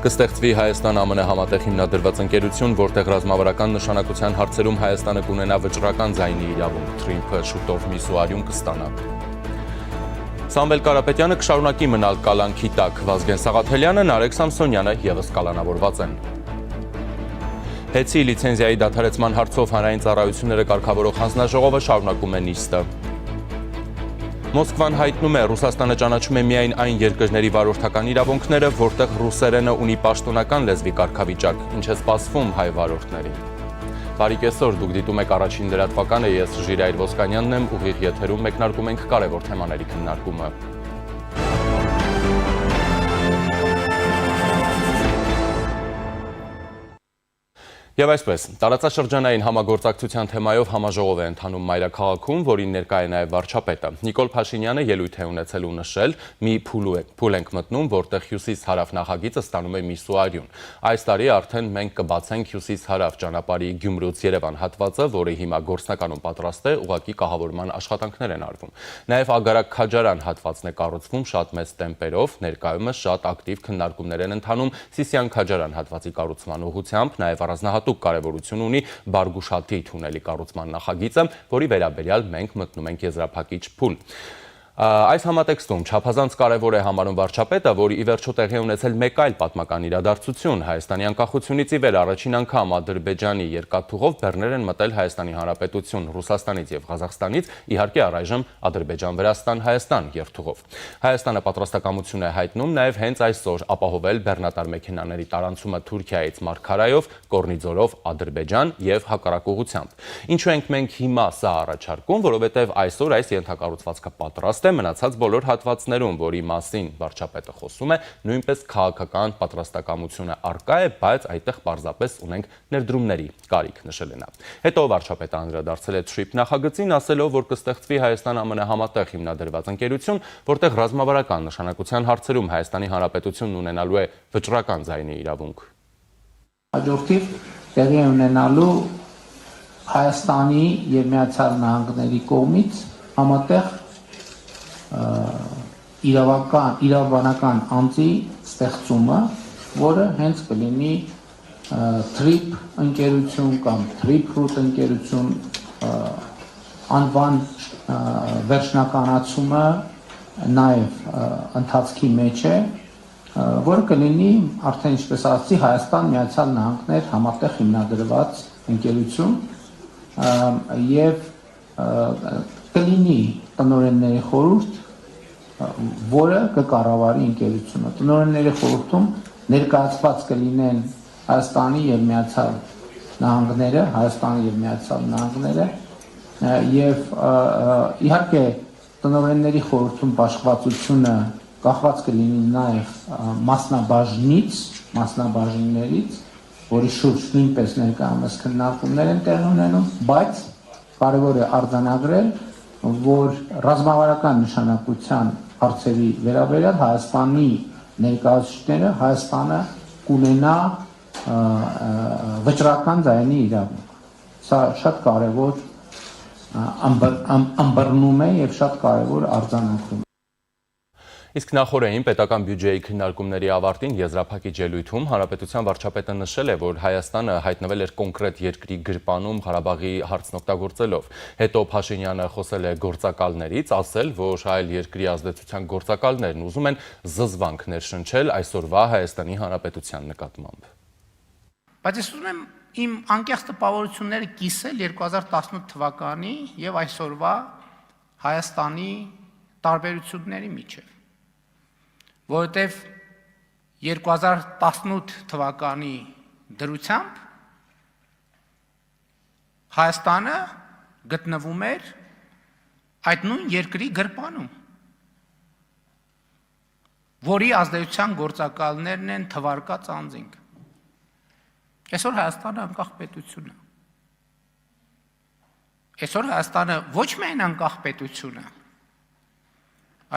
Կստեղծվի Հայաստան-ԱՄՆ համատեղ հիմնադրված ընկերություն, որտեղ ռազմավարական նշանակության հարցերում Հայաստանը կունենա վճռական ձայնի իրավունք, Թրիմփը շուտով միսուարիում կստանա։ Սամվել Կարապետյանը կշարունակի մնալ կալանքի տակ, Վազգեն Սաղաթելյանը, Նարեկ Սամսոնյանը ևս կալանավորված են։ Հեցի լիցենզիայի դադարեցման հարցով հանրային ծառայությունները կարգավորող հանձնաժողովը շարունակում է նիստը։ Մոսկվան հայտնում է, Ռուսաստանը ճանաչում է միայն այն երկրների վարորդական իրավունքները, որտեղ ռուսերենը ունի պաշտոնական լեզվի կարգավիճակ, ինչ է սպասվում հայ վարորդներին։ Բարի կեսօր, դուք դիտում եք առաջին լրատվականը, ես Ժիրայր Ոսկանյանն եմ, ուղիղ եթերում մեկնարկում ենք կարևոր թեմաների քննարկումը։ Եվ այսպես, տարածաշրջանային համագործակցության թեմայով համաժողով է ընթանում Մայրաքաղաքում, որին ներկա է նաև վարչապետը։ Նիկոլ Փաշինյանը ելույթ է ունեցել ու նշել, մի փուլ ենք մտնում, որտեղ հյուսիս-հարավ նախագիծը ստանում է միսուարիուն։ Այս տարի արդեն մենք կբացենք հյուսիս-հարավ ճանապարհի Գյումրուց Երևան հատվածը, որը հիմա գործնականում պատրաստ է, ուղղակի կահավորման աշխատանքներ են արվում։ Նաև Ագարակ-Քաջարան հատվածն է կառուցվում շատ մեծ տեմպերով, ներկայումս շատ ակտիվ քննարկումներ են ընթանում Սիսիան-Քաջարան հատվածի կառուցման ուղղությամբ, նաև առանձնահատուկ կարևորություն ունի Բարգուշաթի թունելի կառուցման նախագիծը, որի վերաբերյալ մենք մտնում ենք եզրափակիչ փուլ։ Այս համատեքստում չափազանց կարևոր է համարում վարչապետը, որ ի վերջո տեղի ունեցել մեկ այլ պատմական իրադարձություն։ Հայաստանի անկախությունից ի վեր առաջին անգամ Ադրբեջանի երկաթուղով բեռներ են մտել Հայաստանի Հանրապետություն, Ռուսաստանից եւ Ղազախստանից, իհարկե առայժմ Ադրբեջան-Վրաստան-Հայաստան երթուղով։ Հայաստանը պատրաստակամություն է հայտնում նաեւ հենց այսօր ապահովել բեռնատար մեքենաների տարանցումը Թուրքիայից Մարգարայով, Կորնիձորով Ադրբեջան եւ հակառակ ուղղությամբ։ Ինչու ենք մենք հիմա սա առաջարկում, որովհետեւ այսօր այս ենթակառուցվածքը պատրաստ մնացած բոլոր հատվածներում, որի մասին վարչապետը խոսում է, նույնպես քաղաքական պատրաստակամությունը առկա է, բայց այդտեղ պարզապես ունենք ներդրումների կարիք, նշել է նա։ Հետո վարչապետը անդրադարձել է TRIP նախագծին, ասելով, որ կստեղծվի Հայաստան-ԱՄՆ համատեղ հիմնադրված ընկերություն, որտեղ ռազմավարական նշանակության հարցերում Հայաստանի Հանրապետությունն ունենալու է վճռական ձայնի իրավունք։ Հաջորդիվ տեղի ունենալու Հայաստանի եւ Միացյալ Նահանգների կողմից համատեղ իրավաբանական անձի ստեղծումը, որը հենց կլինի TRIP ընկերություն կամ TRIP ընկերություն, անվան վերջնականացումը նաև ընթացքի մեջ է, որը կլինի արդեն ինչպես ասացի Հայաստան Միացյալ Նահանգներ համատեղ հիմնադրված ընկերություն եւ կլինի տնօրենների խորհուրդ, որը կկառավարի ընկերությունը։ Տնօրենների խորհրդում ներկայացված կլինեն Հայաստանի եւ Միացյալ Նահանգները եւ իհարկե տնօրենների խորհրդում բաշխվածությունը կախված կլինի նաեւ մասնաբաժիններից, որի շուրջ նույնպես ներկայումս քննարկումներ են տեղի ունենում, բայց կարևոր է արձանագրել, որ ռազմավարական նշանակության հարցերի վերաբերյալ Հայաստանի ներկայացուցիչները Հայաստանը կունենա վճռական ձայնի իրավունք։ Սա շատ կարևոր ըմբռնում է եւ շատ կարևոր արձանագրում։ Իսկ նախորդին պետական բյուջեի քննարկումների ավարտին եզրափակիչ ելույթում Հանրապետության վարչապետը նշել է, որ Հայաստանը հայտնվել էր կոնկրետ երկրի գրպանում Ղարաբաղի հարցն օգտագործելով։ Հետո Փաշինյանը խոսել է գործակալներից, ասել, որ այլ երկրի ազդեցության գործակալներն ուզում են զզվանք ներշնչել այսօրվա Հայաստանի Հանրապետության նկատմամբ։ Բայց ես ուզում եմ իմ անկեղծ տպավորությունները կիսել 2018 թվականի եւ այսօրվա Հայաստանի տարբերությունների միջև, որովհետև 2018 թվականի դրությամբ Հայաստանը գտնվում էր այդ նույն երկրի գրպանում, որի ազդեցության գործակալներն են թվարկած անձինք։ Այսօր Հայաստանը անկախ պետություն է։ Այսօր Հայաստանը ոչ միայն անկախ պետություն է,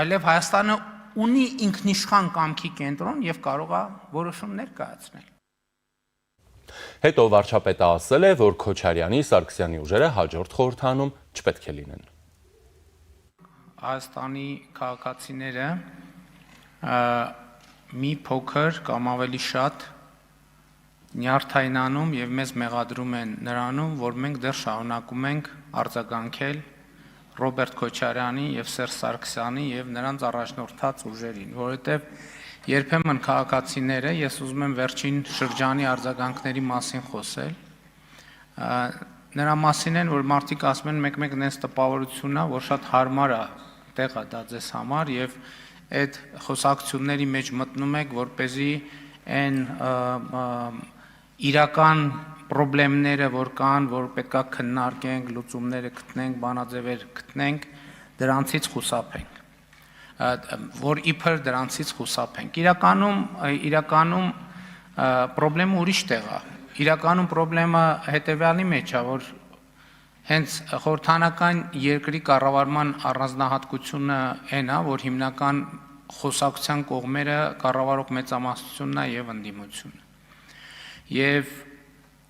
այլև Հայաստանը ունի ինքնիշխան կամքի կենտրոն եւ կարող է որոշումներ կայացնել։ Հետո վարչապետը ասել է, որ Քոչարյանի, Սարգսյանի ուժերը հաջորդ խորհրդանում չպետք է լինեն։ Հայաստանի քաղաքացիները մի փոքր կամ ավելի շատ նյարդայնանում եւ մեզ մեղադրում են նրանում, որ մենք դեռ շարունակում ենք արձագանքել Ռոբերտ Քոչարյանի եւ Սերժ Սարգսյանի եւ նրանց առաջնորդած ուժերին, որովհետեւ երբեմն քաղաքացիները, ես ուզում եմ վերջին շրջանի արձագանքների մասին խոսել, նրա մասին են, որ մարդիկ ասում են մեկ-մեկ նենց տպավորությունն է, որ շատ հարմար է տեղը դա ձեզ համար եւ այդ խոսակցությունների մեջ մտնում եք, որպեսզի այն իրական խնդիրները, որ կան, որ պետքա քննարկենք, լուծումները գտնենք, բանաձևեր գտնենք, դրանցից խուսափենք, որ իբր դրանցից խուսափենք։ Իրականում խնդրեմը ուրիշ տեղ է։ Իրականում խնդրեմը հետևյալի մեջ է, որ հենց խորհրդանական երկրի կառավարման առանձնահատկությունը այն է, որ հիմնական խոսակցության կողմերը կառավարող մեծամասնությունն է եւ ընդդիմությունը։ Եվ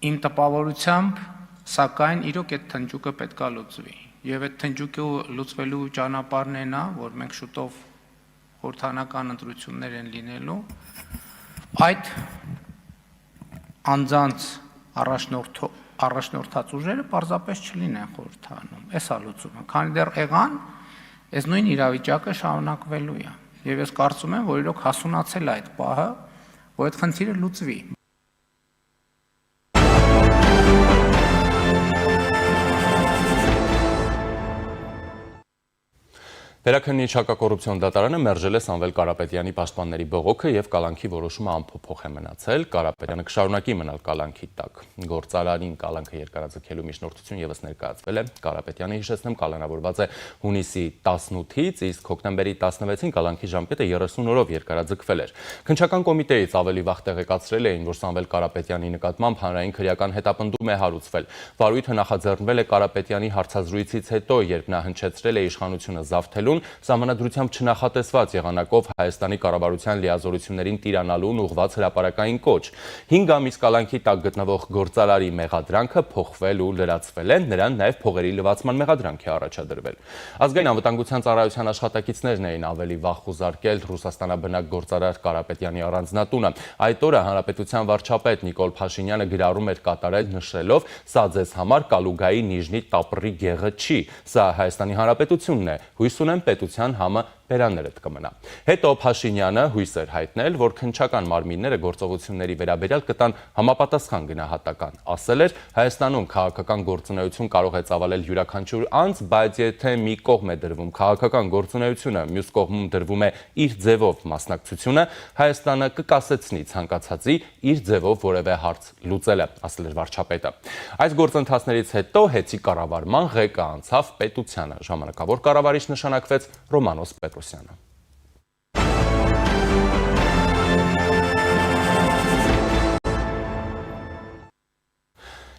իմ տպավորությամբ, սակայն իրոք այդ թնջուկը պետքա լուծվի։ Եվ այդ թնջուկը լուծվելու ճանապարհն այն է, որ մենք շուտով խորհրդանական ընտրություններ են լինելու։ Այդ անձանց առաջնորդած ուժերը պարզապես չլինեն խորհրդանում։ Էս է լուծումը։ Քանի դեռ եղան, այս նույն իրավիճակը շարունակվելու է։ Եվ ես կարծում եմ, որ իրոք հասունացել է այդ պահը, որ այդ խնդիրը լուծվի։ Վերաքննիչ հակակոռուպցիոն դատարանը մերժել է Սամվել Կարապետյանի պաշտպանների բողոքը եւ կալանքի որոշումը անփոփոխ է մնացել։ Կարապետյանը կշարունակի մնալ կալանքի տակ։ Գործարարին կալանքը երկարաձգելու միջնորդություն եւս ներկայացվել է։ Կարապետյանը, հիշեցնեմ, կալանավորված է հունիսի 18-ից, իսկ հոկտեմբերի 16-ին կալանքի ժամկետը 30 օրով երկարաձգվել էր։ Քննչական կոմիտեից ավելի վաղ տեղեկացրել էին, որ Սամվել Կարապետյանի նկատմամբ հանրային քրեական հետապնդում է հարուցվել։ Վարույթը նախաձեռնվել է Կարապետյանի հարցազրույցից հետո, երբ նա հնչեցրել է իշխանությունը զավթելու Սահմանադրությամբ չնախատեսված եղանակով Հայաստանի կառավարության լիազորություններին տիրանալուն ուղղված հրապարակային կոչ։ 5 ամիս կալանքի տակ գտնվող գործարարի մեղադրանքը փոխվել ու լրացվել է, նրան նաև փողերի լվացման մեղադրանք է առաջադրվել։ Ազգային անվտանգության ծառայության աշխատակիցներն էին ավելի վաղ խուզարկել Ռուսաստանաբնակ գործարար Կարապետյանի առանձնատունը։ Այդ օրը հանրապետության վարչապետ Նիկոլ Փաշինյանը գրառում էր կատարել, նշելով՝ «Սա ձեզ համար Կալուգայի Նիժնի տապռի գեղը չի, սա Հայաստանի Հանրապետությունն է, հույս ունեմ պետության համը բերաններդ կմնա»։ Հետո Փաշինյանը հույս էր հայտնել, որ քննչական մարմինները գործողությունների վերաբերյալ կտան համապատասխան գնահատական։ Ասել էր՝ Հայաստանում քաղաքական գործունեություն կարող է ծավալել յուրաքանչյուր անձ, բայց եթե մի կողմ է դրվում քաղաքական գործունեությունը, մյուս կողմում դրվում է իր ձևով մասնակցությունը, Հայաստանը կկասեցնի ցանկացածի իր ձևով որևէ հարց լուծելը, ասել էր վարչապետը։ Այս գործընթացներից հետո հեծի կառավարման ղեկը անցավ պետությանը։ Ժամանակավոր կառավարիչ նշանակվեց Ռոմանոս Պետրոսյանը։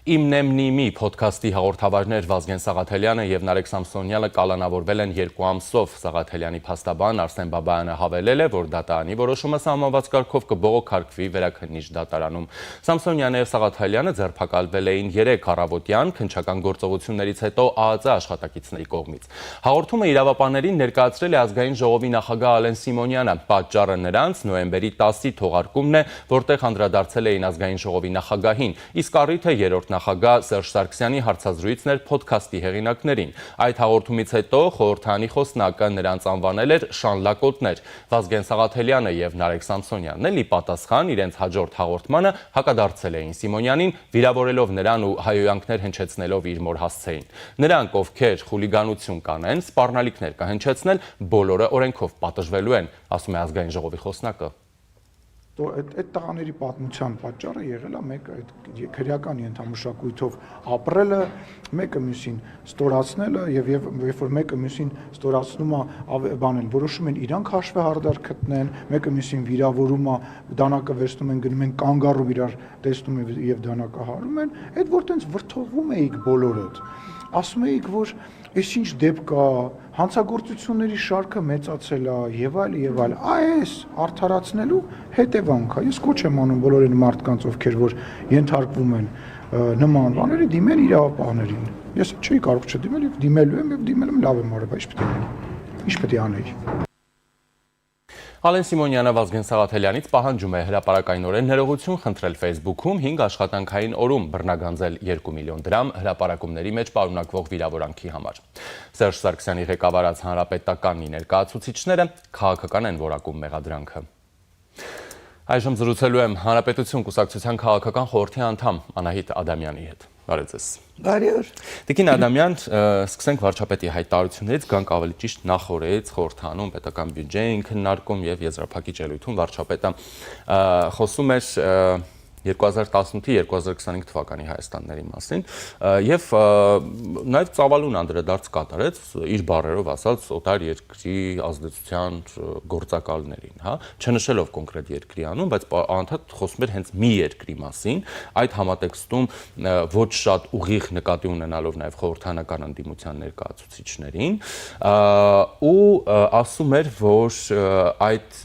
Իմ նեմնիմի փոդքասթի հաղորդավարներ Վազգեն Սաղաթելյանը եւ Նարեկ Սամսոնյանը կալանավորվել են 2 ամսով։ Սաղաթելյանի փաստաբան Արսեն Բաբայանը հավելել է, որ դատարանի որոշումը սահմանված կարգով կբողոքարկվի վերաքննիչ դատարանում։ Սամսոնյանը եւ Սաղաթելյանը ձերբակալվել էին 3 առավոտյան քննչական գործողություններից հետո ԱԱԾ աշխատակիցների կողմից։ Հաղորդումը իրավապաններին ներկայացրել է Ազգային ժողովի նախագահ Ալեն Սիմոնյանը։ Պատճառը նրանց նոյեմբերի 10-ի թողարկումն է, որտեղ անդրադարձել էին Ազգային ժողովի նախագահին, իսկ առիթը երրորդ նախագահ Սերժ Սարգսյանի հարցազրույցն էր փոդքասթի հեղինակներին։ Այդ հաղորդումից հետո խորհրդանի խոսնակը նրանց անվանել էր շանլակոտներ։ Վազգեն Սաղաթելյանը եւ Նարեկ Սամսոնյանն էլ ի պատասխան իրենց հաջորդ հաղորդմանը հակադարձել էին Սիմոնյանին, վիրավորելով նրան ու հայոյանքներ հնչեցնելով իր մոր հասցեին։ Նրանք, ովքեր խուլիգանություն կանեն, սպառնալիքներ կհնչեցնել, բոլորը օրենքով պատժվելու են, ասում է Ազգային ժողովի խոսնակը։ Այդ տղաների պատմության պատճառը եղել է մեկը այդ քրեական ենթամշակույթով ապրելը, մեկը մյուսին ստորացնելը եւ երբ որ մեկը մյուսին ստորացնում է բանել, որոշում են իրանք հաշվեհարդար գտնեն, մեկը մյուսին վիրավորում է, դանակը վերցնում են, գնում են կանգառով իրար տեսնում եւ դանակը հարում են, այդ որ տենց վրթողվում էիք բոլորդ։ Ասում էիք, որ այսինչ դեպք կա, հանցագործությունների շարքը մեծացել է եւ այլ, այս արդարացնելու հետևանք է։ Ես կոչ եմ անում բոլոր այն մարդկանց, ովքեր որ ենթարկվում են նման բաների, դիմել իրավապահներին։ Ես չի կարող չդիմել եւ դիմելու եմ լավ եմ արել, բայց ինչ պետք է անեի։ Ալեն Սիմոնյանը Վազգեն Սաղաթելյանից պահանջում է հրապարակայնորեն ներողություն խնդրել Facebook-ում 5 աշխատանքային օրում բռնագանձել 2 միլիոն դրամ հրապարակումների մեջ պարունակվող վիրավորանքի համար։ Սերժ Սարգսյանի ղեկավարած հանրապետականի ներկայացուցիչները քաղաքական են որակում մեղադրանքը։ Այժմ զրուցելու եմ Հանրապետություն կուսակցության քաղաքական խորհրդի անդամ Անահիտ Ադամյանի հետ։ Բարև ձեզ։ Բարի օր։ Տիկին Ադամյան, սկսենք վարչապետի հայտարարություններից, գանք ավելի ճիշտ նախորդից խորհրդանում պետական բյուջեին քննարկում եւ եզրափակիչ ելույթում վարչապետը խոսում էր 2018-2025 թվականի Հայաստանների մասին եւ նաեւ ծավալուն անդրադարձ կատարեց իր բառերով ասած օտար երկրի ազդեցության գործակալներին, հա, չնշելով կոնկրետ երկրի անուն, բայց անդադ խոսում էր հենց մի երկրի մասին, այդ համատեքստում ոչ շատ ուղիղ նկատի ունենալով նաեւ խորհրդանական ընդդիմության ներկայացուցիչներին ու ասում էր, որ այդ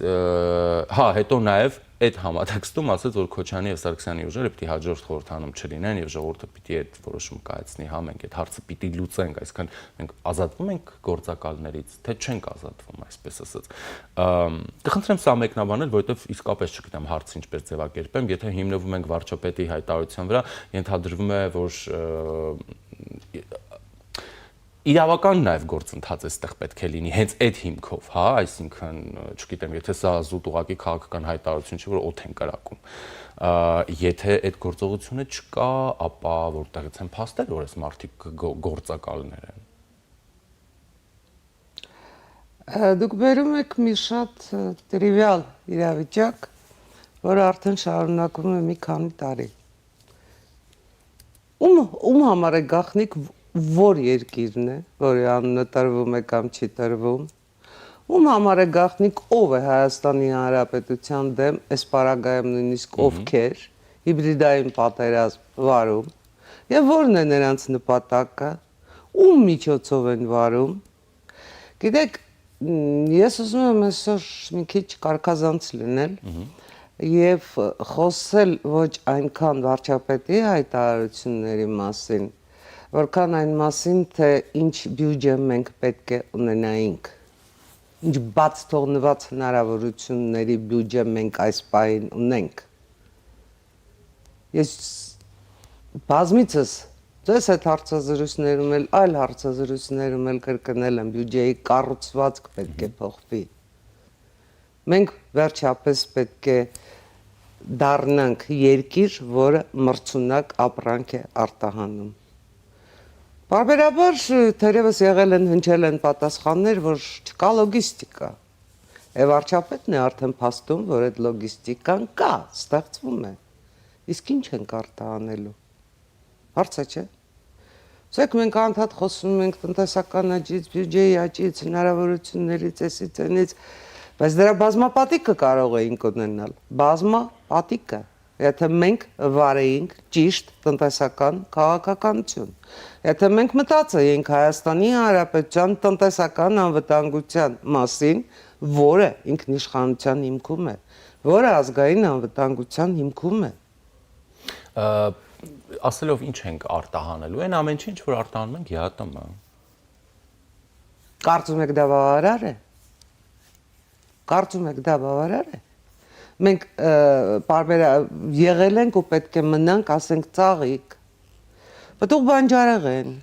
հա, հետո նաեւ այդ համատեքստում ասաց, որ Քոչյանի եւ Սարգսյանի ուժերը պիտի հաջորդ խորհրդանում չլինեն եւ ժողովուրդը պիտի այդ որոշում կայացնի, հա, մենք այդ հարցը պիտի լուծենք, այսինքն մենք ազատվում ենք գործակալներից, թե չենք ազատվում, այսպես ասած։ Կխնդրեմ սա մեկնաբանել, որովհետեւ իսկապես չգիտեմ հարցը ինչպես ձևակերպեմ, եթե հիմնվում ենք վարչապետի հայտարարության վրա, ենթադրվում է, որ իրավական նաև գործընթաց էստեղ պետք է լինի հենց այդ հիմքով, հա, այսինքն, չգիտեմ, եթե սա զուտ ուղղակի քաղաքական հայտարարություն չէ, որ օդ են կրակում։ Եթե այդ գործողությունը չկա, ապա որտեղից են փաստել, որ այս մարդիկ գործակալներ են։ Դուք բերում եք մի շատ տրիվիալ իրավիճակ, որը արդեն շարունակվում է մի քանի տարի։ Ում համար է գաղտնիք որ երկիրն է, որի անունը տրվում է կամ չի տրվում, ում համար է գաղտնիք ով է Հայաստանի Հանրապետության դեմ, այս պարագայում նույնիսկ ովքեր, հիբրիդային պատերազմ վարում, եւ որն է նրանց նպատակը, ում միջոցով են վարում։ Գիտեք, ես ուզում եմ այսօր մի քիչ կարգազանց լինել եւ խոսել ոչ այնքան վարչապետի հայտարարությունների մասին, որքան այն մասին, թե ինչ բյուջե մենք պետք է ունենայինք, ինչ բաց թողնված հնարավորությունների բյուջե մենք այս պահին ունենք։ Ես բազմիցս ձեզ այդ հարցազրույցներում էլ, այլ հարցազրույցներում էլ կրկնել եմ, բյուջեի կառուցվածք պետք է փոխվի։ Մենք վերջապես պետք է դառնանք երկիր, որը մրցունակ ապրանք է արտահանում։ Բարբերաբար թերևս եղել են հնչել են պատասխաններ, որ չկա լոգիստիկա։ Եվ վարչապետն է արդեն փաստում, որ այդ լոգիստիկան կա, ստեղծվում է։ Իսկ ինչ ենք արտահանելու։ Հարցը չէ։ Սեք մենք անդադ խոսում ենք տնտեսական աճից, բյուջեի աճից, հնարավորություններից, էսից, այնից, բայց դրա բազմապատիկը կարող էինք ունենալ։ Բազմապատիկը։ Եթե մենք վարեինք ճիշտ տնտեսական քաղաքականություն, եթե մենք մտածեինք Հայաստանի Հանրապետության տնտեսական անվտանգության մասին, որը ինքնիշխանության հիմքում է, որը ազգային անվտանգության հիմքում է։ Ասելով ինչ ենք արտահանելու, այն ամեն ինչ, որ արտահանում ենք ԵԱՏՄ։ Կարծում եք դա բավարար է։ Կարծում եք դա բավարար է։ Մենք եղել ենք ու պետք է մնանք, ասենք ծաղիկ, պտուղ բանջարեղեն,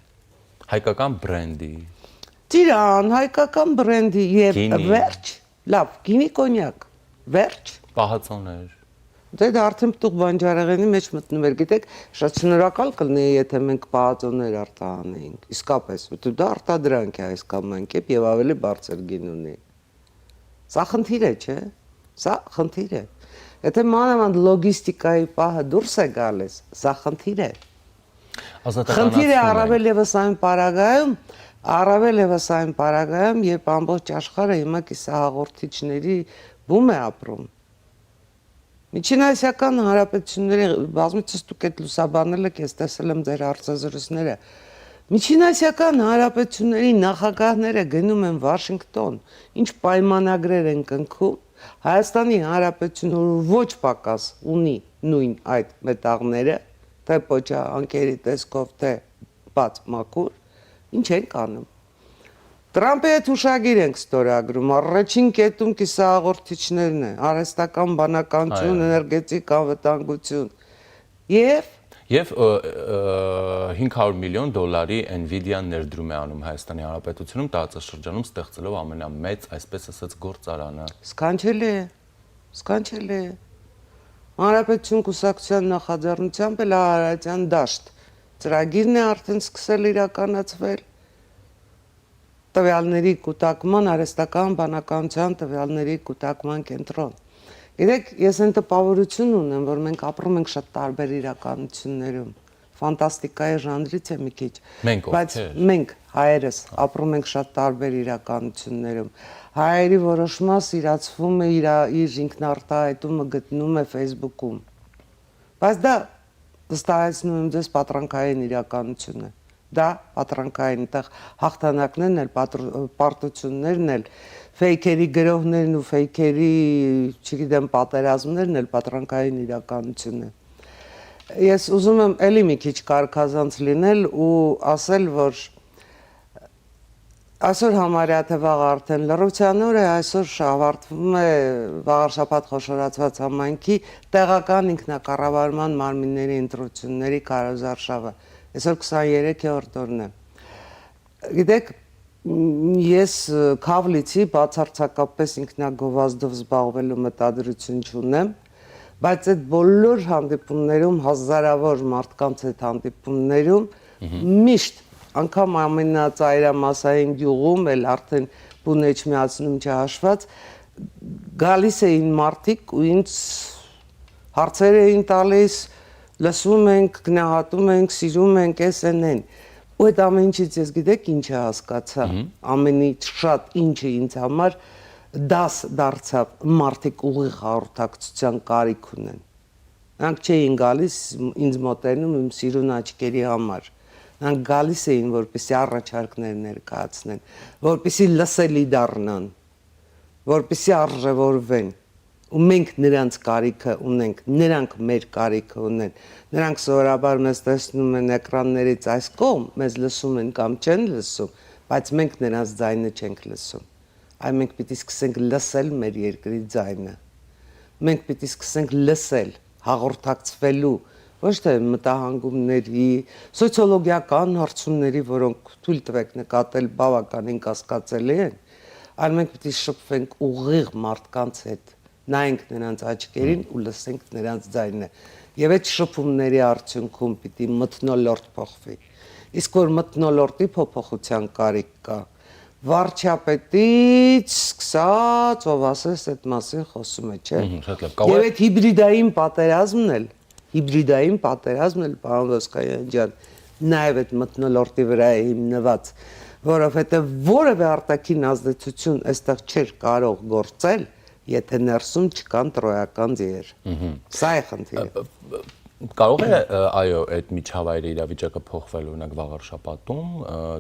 հայկական բրենդի, տիրան, հայկական բրենդի եւ վերջ, լավ, գինի կոնյակ, վերջ, պահածոներ։ Դե դա արդեն պտուղ բանջարեղենի մեջ մտնում էր, գիտեք, շատ շնորհակալ կլինեի, եթե մենք պահածոներ արտահանեինք, իսկապես, որտեղ դա արտադրանք է այս կամ այն կերպ եւ ավելի բարձր գին ունի։ Սա խնդիր է, չէ՞։ Սա խնդիր է։ Եթե մանավանդ լոգիստիկայի պահը դուրս է գալիս, սա խնդիր է։ Խնդիր է առավել եւս այն պարագայում, երբ ամբողջ աշխարհը հիմա կիսահաղորդիչների բում է ապրում։ Միջինասիական հանրապետությունների բազմիցս դուք այդ լուսաբանել եք, ես տեսել եմ ձեր հարցազրույցները։ Միջինասիական հանրապետությունների նախագահները գնում են Վաշինգտոն, ինչ պայմանագրեր են կնքում, Հայաստանի Հանրապետությունը ոչ պակաս ունի նույն այդ մետաղները, թե պոչա անկերի տեսքով, թե բաց մաքուր, ինչ ենք անում։ Տրամպի հետ ուշագիր ենք ստորագրում, առաջին կետում կիսահաղորդիչներն են, արհեստական բանականություն, էներգետիկ անվտանգություն Եվ 500 միլիոն դոլարի Nvidia-ն ներդրում է անում Հայաստանի Հանրապետությունում տարածաշրջանում ստեղծելով ամենամեծ, այսպես ասած, գործարանը։ Սքանչելի է, սքանչելի է։ Հանրապետություն կուսակցության նախաձեռնությամբ էլ Արարատյան դաշտ ծրագիրն է արդեն սկսել իրականացվել տվյալների կուտակման, արհեստական բանականության տվյալների կուտակման կենտրոն։ Գիտեք, ես այն տպավորություն ունեմ, որ մենք ապրում ենք շատ տարբեր իրականություններում։ Ֆանտաստիկայի ժանրից է մի քիչ, բայց մենք հայերս ապրում ենք շատ տարբեր իրականություններում։ Հայերի որոշ մաս իրացվում է իր ինքնարտահայտումը գտնում է Facebook-ում։ Բայց դա վստահեցնում եմ ձեզ պատրանքային իրականություն է։ Դա պատրանքային, այդտեղ հաղթանակներն էլ, պարտություններն էլ, ֆեյքերի գրողներն ու ֆեյքերի, չգիտեմ, պատերազմներն էլ պատրանքային իրականություն է։ Ես ուզում եմ էլի մի քիչ կարգազանց լինել ու ասել, որ այսօր համարյա թե վաղ արդեն լռության օր է, այսօր ավարտվում է վաղարշաբաթ խոշորացված համայնքի տեղական ինքնակառավարման մարմինների ընտրությունների քարոզարշավը։ Այսօր 23-րդ օրն է։ Գիտեք, ես քավլիցի բացարձակապես ինքնագովազդով զբաղվելու մտադրություն չունեմ, բայց այդ բոլոր հանդիպումներում, հազարավոր մարդկանց այդ հանդիպումներում միշտ անգամ ամենածայրամասային գյուղում էլ արդեն բունեջ միացնում չհաշված գալիս էին մարդիկ ու ինձ հարցեր էին տալիս, լսում ենք, գնահատում ենք, սիրում ենք, էս են։ Ու այդ ամեն ինչից ես գիտեք ինչ հասկացա, ամենից շատ ինչը ինձ համար դաս դարձավ մարդիկ ուղիղ հաղորդակցության կարիք ունեն։ Նրանք չէին գալիս ինձ մոտենում իմ սիրուն աչքերի համար։ Նրանք գալիս էին, որպեսզի առաջարկներ ներկայացնեն, որպեսզի լսելի դառնան, որպեսզի արժևորվեն։ Ու մենք նրանց կարիքը ունենք, նրանք մեր կարիքը ունեն։ Նրանք սովորաբար մեզ տեսնում են էկրաններից այս կողմ, մեզ լսում են կամ չեն լսում, բայց մենք նրանց ձայնը չենք լսում։ Այ մենք պիտի սկսենք լսել մեր երկրի ձայնը։ Մենք պիտի սկսենք լսել, հաղորդակցվելու, ոչ թե մտահանգումների, սոցիոլոգիական հարցումների, որոնք թույլ տվեք նկատել բավականին կասկածելի են, այլ մենք պիտի շփվենք ուղիղ մարդկանց հետ, նայենք նրանց աչքերին ու լսենք նրանց ձայնը։ Եվ այդ շփումների արդյունքում պիտի մթնոլորտ փոխվի։ Իսկ որ մթնոլորտի փոփոխության կարիք կա, վարչապետից սկսած, ով ասես այդ մասին խոսում է, չէ։ Եվ այդ հիբրիդային պատերազմն էլ, պարոն Ոսկանյան ջան, նաև այդ մթնոլորտի վրա է հիմնված, որովհետև որևէ արտաքին ազդեցություն այստեղ չէր կարող գործել, եթե ներսում չկան տրոյական ձիեր։ Սա է խնդիրը։ Կարող է, այո, այդ միջավայրի իրավիճակը փոխվել օրինակ վաղարշաբաթում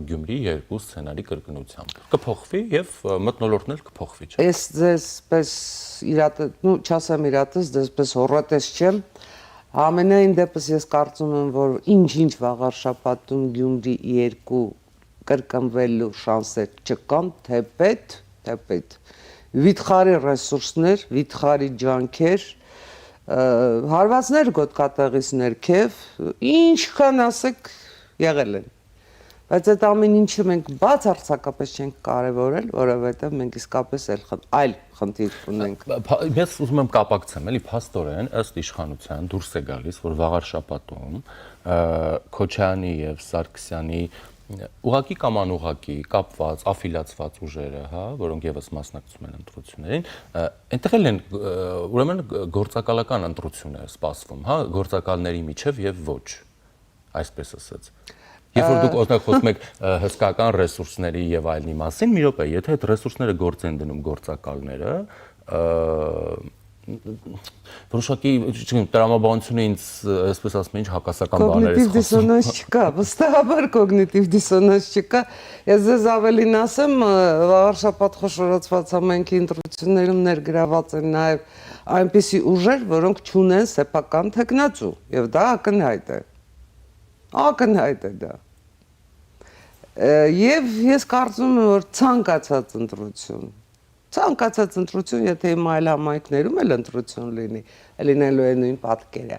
Գյումրի երկու սցենարի կրկնությամբ։ Կփոխվի եւ մթնոլորտն էլ կփոխվի, չէ՞։ Ես ձեզպես չասեմ իրատես, ձեզպես հոռետես չեմ։ Ամենայն դեպս ես կարծում եմ, որ ինչ-ինչ վաղարշաբաթում Գյումրի երկու կրկնվելու շանսեր չկան, թեպետ վիթխարի ռեսուրսներ, վիթխարի ջանքեր, հարվածներ գոտկատեղից ներքև, ինչքան ասեք եղել են։ Բայց այդ ամեն ինչը մենք բացարձակապես չենք կարևորել, որովհետև մենք իսկապես այլ խնդիր ունենք։ Ես ուզում եմ կապակցեմ, էլի փաստորեն ըստ իշխանության դուրս է գալիս, որ վաղարշաբաթում Քոչարյանի եւ Սարգսյանի ուղղակի կամ անուղղակի կապված, աֆիլիացված ուժերը, հա, որոնք եւս մասնակցում են ընտրություններին, այնտեղ էլ են ուրեմն գործակալական ընտրություն է սպասվում, հա, գործակալների միջև եւ ոչ, այսպես ասած։ Երբ որ դուք օրինակ խոսում եք հսկական ռեսուրսների եւ այլնի մասին, մի րոպե, եթե այդ ռեսուրսները գործ են դնում գործակալները, որոշակի, չգիտեմ, տրամաբանությունը ինձ, այսպես ասում են, հակասական բաներ է խոսում։ Կոգնիտիվ դիսոնանս չկա, վստահաբար կոգնիտիվ դիսոնանս չկա։ Ես ձեզ ավելին ասեմ, վաղարշաբաթ խոշորացված համայնքի ընտրություններում ներգրաված են նաև այնպիսի ուժեր, որոնք չունեն սեփական թեկնածու, եւ դա ակնհայտ է։ Ակնհայտ է դա։ Եվ ես կարծում եմ, որ ցանկացած ընտրություն, եթե հիմա այլ համայնքներում էլ ընտրություն լինի, լինելու է նույն պատկերը,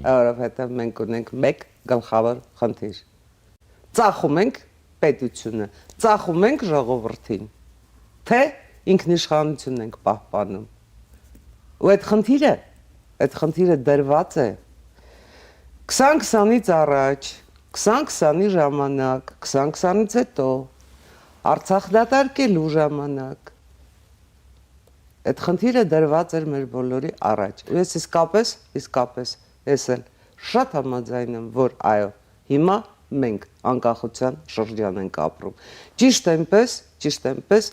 որովհետև մենք ունենք մեկ գլխավոր խնդիր։ Ծախում ենք պետությունը, ծախում ենք ժողովրդին, թե ինքնիշխանություն ենք պահպանում։ Ու այդ խնդիրը դրված է 2020-ից առաջ, 2020-ի ժամանակ, 2020-ից հետո, Արցախ դատարկելու ժամանակ, այդ խնդիրը դրված էր մեր բոլորի առաջ։ Ու ես իսկապես, ես էլ շատ համաձայն եմ, որ այո, հիմա մենք անկախության շրջան ենք ապրում։ Ճիշտ այնպես,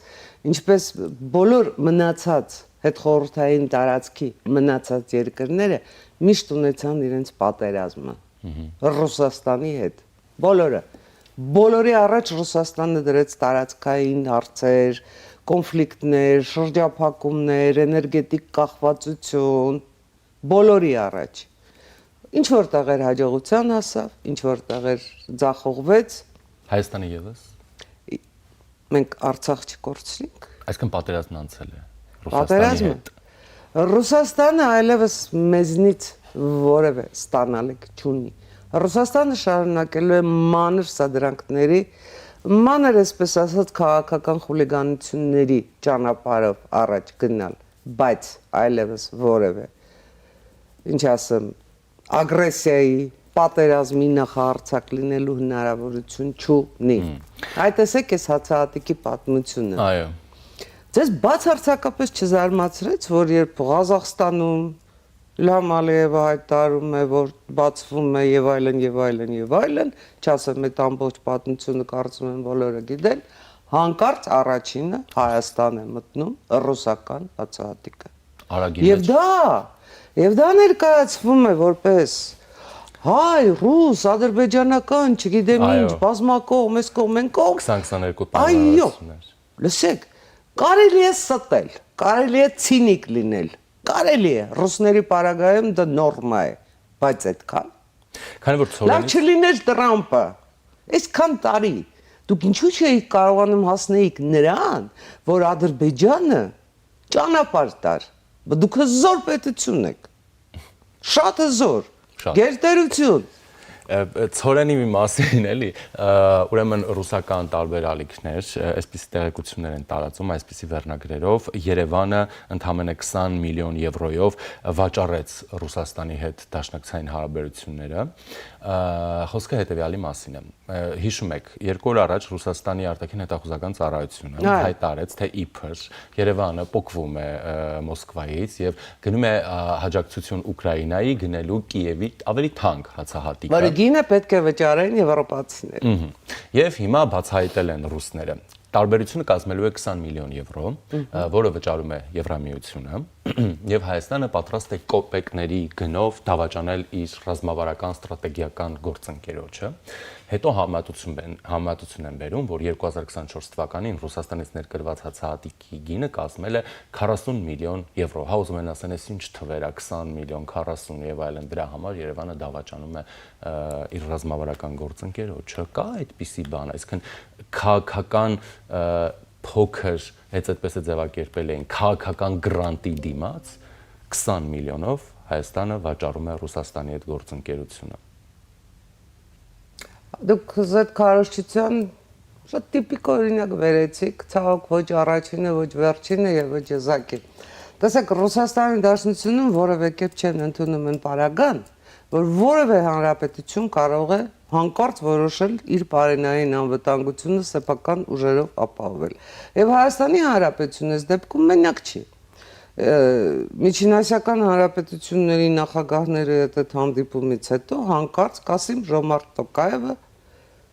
ինչպես բոլոր մնացած հետխորհրդային տարածքի մնացած երկրները միշտ ունեցան իրենց պատերազմը Ռուսաստանի հետ, բոլորի առաջ Ռուսաստանը դրեց տարածքային հարցեր, կոնֆլիկտներ, շրջափակումներ, էներգետիկ կախվածություն, բոլորի առաջ։ Ինչ որտեղ էր հաջողության հասավ, ինչ որտեղ էր ձախողվեց, Հայաստանի եւս։ Մենք Արցախ չկորցրինք։ Այսինքն պատերազմն անցել է Պատերազմը։ Ռուսաստանը այլևս մեզնից որևէ ստանալիք չունի։ Ռուսաստանը շարունակելու է մանր սադրանքների, մանր, այսպես ասած, քաղաքական խուլիգանությունների ճանապարհով առաջ գնալ, բայց այլևս որևէ, ինչ ասեմ, ագրեսիայի, պատերազմի նախահարձակ լինելու հնարավորություն չունի։ Այդ տեսեք այս հացահատիկի պատմությունը։ Այո։ Ձեզ բացարձակապես չզարմացրեց, որ երբ Ղազախստանում Իլհամ Ալիևը հայտարարում է, որ բացվում է եւ այլն, չասեմ այդ ամբողջ պատմությունը կարծում եմ բոլորը գիտեն, հանկարծ առաջինը Հայաստան է մտնում ռուսական հացահատիկը։ Եվ դա ներկայացվում է որպես հայ, ռուս, ադրբեջանական, չգիտեմ ինչ, բազմակողմ, այս կողմ, են կողմ։ 20-22 պայմանավորություններ։ Լսեք, կարելի է ստել, կարելի է ցինիկ լինել, կարելի է, ռուսների պարագայում դա նորմա է, բայց այդքան։ Քանի որ Լավ չլիներ Տրամպը, այսքան տարի, դուք ինչու չէիք կարողանում հասնեիք նրան, որ Ադրբեջանը ճանապարհ տար, դուք հզոր պետություն եք, շատ հզոր, գերտերություն։ Ցորենի մի մասին էլի, ուրեմն ռուսական տարբեր ալիքներ, այսպիսի տեղեկություններ են տարածում, այսպիսի վերնագրերով, Երևանը ընդամենը 20 միլիոն եվրոյով վաճառեց Ռուսաստանի հետ դաշնակցային հարաբերությունները, խոսքը հետևյալի մասին է։ Հիշում եք, 2 օր առաջ Ռուսաստանի արտաքին հետախուզական ծառայությունը հայտարարեց, թե իբր Երևանը պոկվում է Մոսկվայից եւ գնում է աջակցություն Ուկրաինայի գնելու Կիևի ավելի թանկ հացահատիկը։ Որը գինը պետք է վճարեն եվրոպացիները։ Եվ հիմա բացահայտել են ռուսները։ Տարբերությունը կազմելու է 20 միլիոն եվրո, որը վճարում է Եվրամիությունը, եւ Հայաստանը պատրաստ է կոպեկների գնով դավաճանել իր ռազմավարական ստրատեգիական գործընկերոջը։ Հետո համատություն են բերում, որ 2024 թվականին Ռուսաստանից ներկրված հացահատիկի գինը կազմել է 40 միլիոն եվրո։ Հա ուզում են ասեն, ինչ թվեր է 20 միլիոն, 40 եւ այլն, դրա համար Երևանը դավաճանում է իր ռազմավարական գործընկերոջը։ Կա այդպիսի բան, այսինքն քաղաքական փոքր, այդպես է ձևակերպել էին, քաղաքական գրանտի դիմաց 20 միլիոնով Հայաստանը վաճառում է Ռուսաստանի հետ գործընկերությունը։ Դուք այդ քարոզչության շատ տիպիկ օրինակ վերեցիք, ցավոք ոչ առաջինը, ոչ վերջինը եւ ոչ եզակի։ Տեսեք, Ռուսաստանի Դաշնությունում որևէ կերպ չեն ընդունում են պարագան, որ որևէ հանրապետություն կարող է հանկարծ որոշել իր բարենային անվտանգությունը սեփական ուժերով ապահովել։ Եվ Հայաստանի Հանրապետությունը այս դեպքում մենակ չի։ Միջինասիական հանրապետությունների նախագահների հետ այդ հանդիպումից հետո հանկարծ Կասիմ-Ժոմարտ Տոկաևը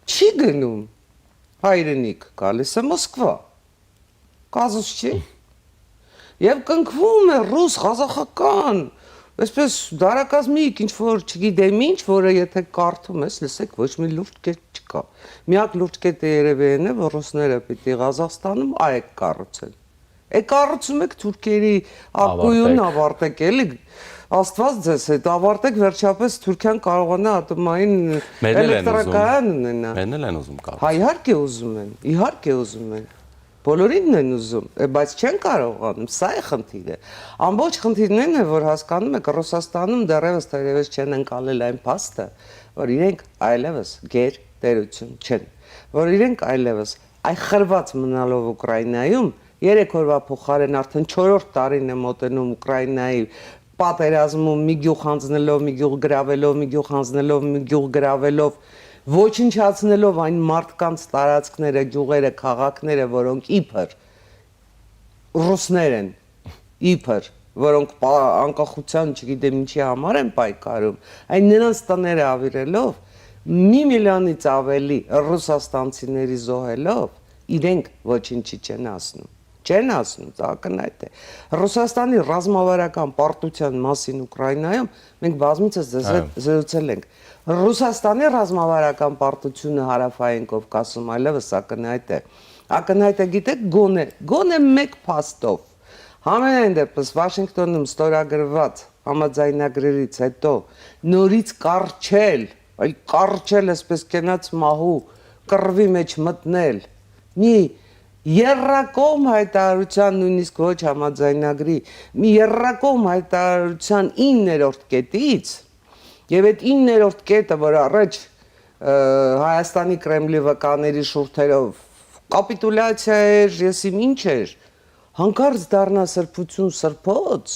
չի գնում հայրենիք, գալիս է Մոսկվա։ Կազուս չի։ Եվ կնքվում է ռուս, ղազախական, այսպես դարակազմիկ, ինչ որ չգիտեմ ինչ, որը եթե կարդում ես, լսեք, ոչ մի լուրջ կետ չկա։ Միակ լուրջ կետը երևի է, որ ռուսները պիտի Ղազախստանում այգ կառուցեն։ Է կառուցում եք թուրքերի ակույուն ավարտեք, էլի Աստված ձեզ հետ ավարտեք վերջապես Թուրքիան կարողանա ատոմային էլեկտրակայան ունենա։ Մերն էլ են ուզում կառուցել։ Հա իհարկե ուզում են։ Բոլորինն են ուզում, բայց չեն կարողանում, սա է խնդիրը։ Ամբողջ խնդիրն է, որ հասկանում եք Ռուսաստանում դեռևս թերևս չեն ընկալել այն փաստը, որ իրենք այլևս գեր տերություն չեն, որ իրենք այլևս այ խրված մնալով Ուկրաինայում 3 օրվա փոխարեն արդեն 4-րդ տարին է մոտենում Ուկրաինայի պատերազմում մի գյուղ հանձնելով, մի գյուղ գրավելով, մի գյուղ հանձնելով, մի գյուղ գրավելով, ոչնչացնելով այն մարդկանց տարածքները, գյուղերը, քաղաքները, որոնք իբր ռուսներ են, իբր, որոնք անկախության, չգիտեմ ինչի համար են պայքարում, այն նրանց տները ավիրելով, 1 միլիոնից ավելի ռուսաստանցիների զոհելով, իրենք ոչինչի չեն ասնում։ Չեն ասում, դա ակնհայտ է։ Ռուսաստանի ռազմավարական պարտության մասին Ուկրաինայում մենք բազմիցս զրուցել ենք։ Ռուսաստանի ռազմավարական պարտությունը հարավային Կովկասում այլևս ակնհայտ է։ Ակնհայտ է, գիտեք, գոնե մեկ փաստով։ Համենայն դեպս Վաշինգտոնում ստորագրված համաձայնագրերից հետո նորից կարճել, այսպես կենաց մահու կռվի մեջ մտնել։ Մի երրակողմ հայտարարության, նույնիսկ ոչ համաձայնագրի, մի երրակողմ հայտարարության 9-րդ կետից, եւ այդ 9-րդ կետը, որ առաջ Հայաստանի Կրեմլի վկաների շուրթերով կապիտուլյացիա էր, եսիմ ինչ էր, հանկարծ դառնա սրբություն սրբոց,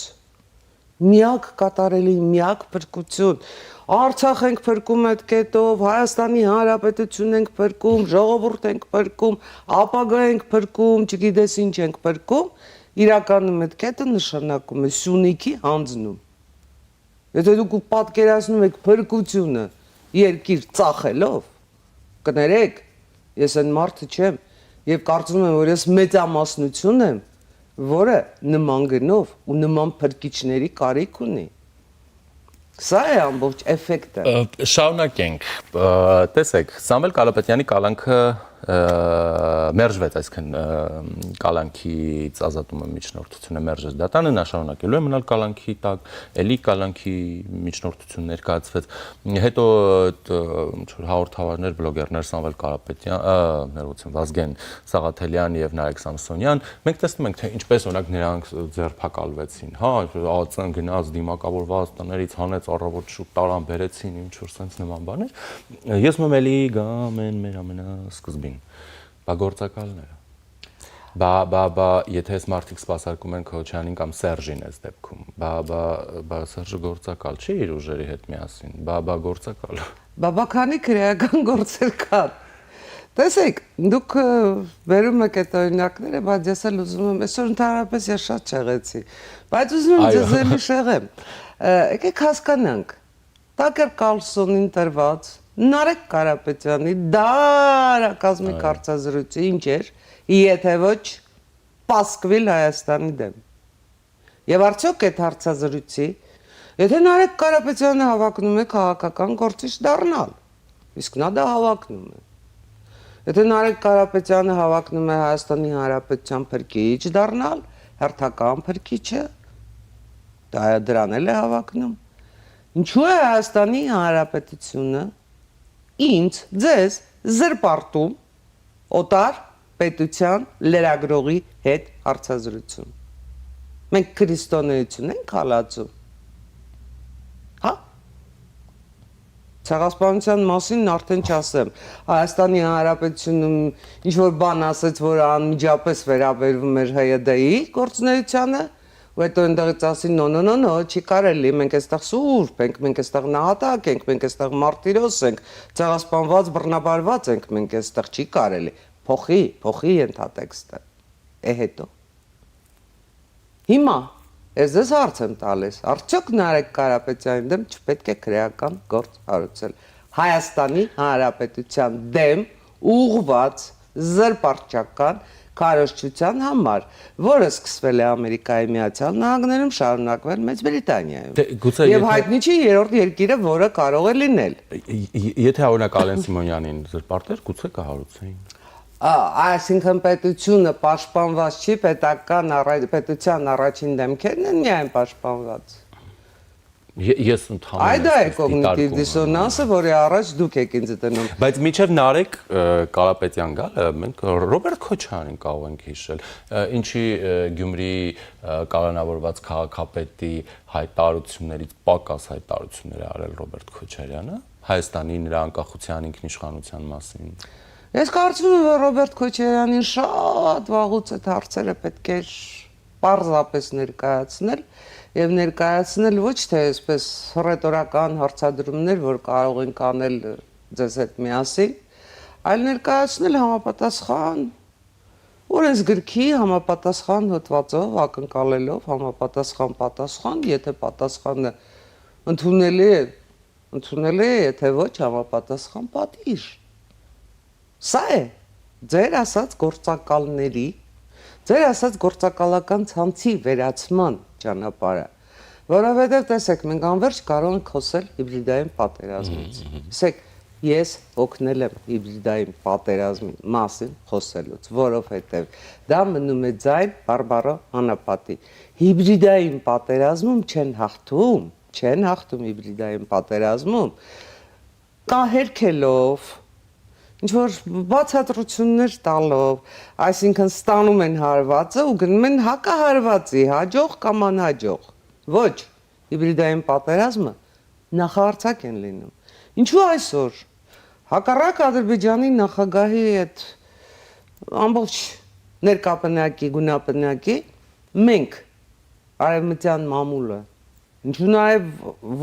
միակ կատարելի, միակ փրկություն, Արցախ ենք փրկում այդ կետով, Հայաստանի Հանրապետություն ենք փրկում, ժողովուրդ ենք փրկում, ապագա ենք փրկում, չգիտես ինչ ենք փրկում, իրականում այդ կետը նշանակում է Սյունիքի հանձնում։ Եթե դուք պատկերացնում եք փրկությունը երկիր ծախելով, կներեք, ես այն մարդը չեմ, եւ կարծում եմ, որ ես մեծամասնություն եմ, որը նման գնով ու նման փրկիչների կարիք ունի։ Սա է ամբողջ էֆեկտը։ Շարունակենք։ Տեսեք, Սամվել Կարապետյանի կալանքը մերժվեց, այսինքն կալանքից ազատումը միջնորդությունը մերժեց դատանը, նա շարունակելու է մնալ կալանքի տակ, էլի կալանքի միջնորդություն ներկայացվեց։ Հետո հաղորդավարներ, բլոգերներ Սամվել Կարապետյան, ներողություն, Վազգեն Սաղաթելյան եւ Նարեկ Սամսոնյան, մենք տեսնում ենք, թե ինչպես օրինակ նրանք ձերբակալվեցին, հա, ԱԾ-ն գնաց դիմակավորված տներից հանեց առավոտ շուտ տարան բերեցին, ինչ որ sense նման բաներ։ Ես մեմ էլի գամ են մեր ամենասկզբին, բա գործակալները։ Բա եթե այս մարդիկ սպասարկում են Քոչյանին կամ Սերժին այս դեպքում, բա Սերժը գործակալ չի իր ուժերի հետ միասին, բա գործակալ։ Բա քանի քրեական գործեր կան։ Տեսեք, դուք վերում եք այդ օրինակները, բայց ես էլ ուզում եմ, այսօր ընդհանրապես ես շատ չեղեցի, բայց ուզում եմ ձեզ էլի շեղեմ։ Եկեք հասկանանք, Տակեր Կարլսոնին տրված Նարեկ Կարապետյանի դարակազմիկ հարցազրույցը ինչ էր, եթե ոչ Պասկվիլ Հայաստանի դեմ։ Եվ արդյոք այդ հարցազրույցի, եթե Նարեկ Կարապետյանը հավակնում է քաղաքական գործիչ դառնալ, իսկ նա դա հավակնում է։ Եթե Նարեկ Կարապետյանը հավակնում է Հայաստանի Հանրապետության փրկիչ դառնալ, հերթական փրկիչը, դա դրան էլ է հավակնում։ Ինչու է Հայաստանի Հանրապետությունը ինձ ձեզ զրպարտում օտար պետության լրագրողի հետ հարցազրույցում։ Մենք քրիստոնեություն ենք հալածում։ Հա։ Ցեղասպանության մասին արդեն չասեմ։ Հայաստանի Հանրապետությունում ինչ որ բան ասեց, որ անմիջապես վերաբերվում էր ՀՅԴ-ի գործունեությանը, ու հետո այնտեղից ասին նո, չի կարելի, մենք այստեղ սուրբ ենք, մենք այստեղ նահատակ ենք, մենք այստեղ մարտիրոս ենք, ցեղասպանված, բռնաբարված ենք, մենք այստեղ չի կարելի։ Փոխի ենթատեքստը։ Հետո։ Հիմա ես ձեզ հարց եմ տալիս, արդյոք Նարեկ Կարապետյանի դեմ չպետք է քրեական գործ հարուցել։ Հայաստանի Հանրապետության դեմ ուղղված զրպարտչական քարոզչության համար, որը սկսվել է Ամերիկայի Միացյալ Նահանգներում, շարունակվել Մեծ Բրիտանիայում։ Եվ հայտնի չի երրորդ երկիրը, որը կարող է լինել։ Եթե օրինակ Ալեն Սիմոնյանին զրպարտեր, գուցե կհարուցեին։ Այսինքն պետությունը պաշտպանված չի, պետության առաջին դեմքերն են միայն պաշտպանված։ Ես ընդհանրապես Այդ է կոգնիտիվ դիսոնանսը, որի առաջ դուք եք ինձ դնում։ Բայց միջև Նարեկ Կարապետյան գալը մենք Ռոբերտ Քոչարյանին կարող ենք հիշել, ինչի Գյումրիի կալանավորված քաղաքապետի հայտարարություններից պակաս հայտարարություններ է արել Ռոբերտ Քոչարյանը Հայաստանի նրա անկախության ինքնիշխանության մասին։ Ես կարծում եմ, որ Ռոբերտ Քոչարյանին շատ վաղուց այդ հարցերը պետք է պարզապես ներկայացնել եւ ներկայացնել ոչ թե այսպես ռետորական հարցադրումներ, որ կարող ենք անել ձեզ հետ միասին, այլ ներկայացնել համապատասխան օրենսգրքի համապատասխան հոդվածով, ակնկալելով համապատասխան պատասխան, եթե պատասխանը ընդունելի է, եթե ոչ համապատասխան պատիժ։ Սա է ձեր ասած գործակալների, ձեր ասած գործակալական ցանցի վերացման ճանապարհը, որովհետև տեսեք, մենք անverջ կարող ենք խոսել հիբրիդային պատերազմից։ Տեսեք, ես օգնել եմ հիբրիդային պատերազմի մասին խոսելուց, որովհետև դա մնում է ձայն բարբարո անապատի։ Հիբրիդային պատերազմում չեն հաղթում հիբրիդային պատերազմում, կահերքելով, ինչ-որ բացատրություններ տալով, այսինքն ստանում են հարվածը ու գնում են հակահարվածի, հաջող կամ անհաջող։ Ոչ, հիբրիդային պատերազմը նախահարցակ են լինում։ Ինչու այսօր հակառակ Ադրբեջանի նախագահի այդ ամբողջ ներկապնակի, գունապնակի մենք արևմտյան մամուլը, ինչու նաև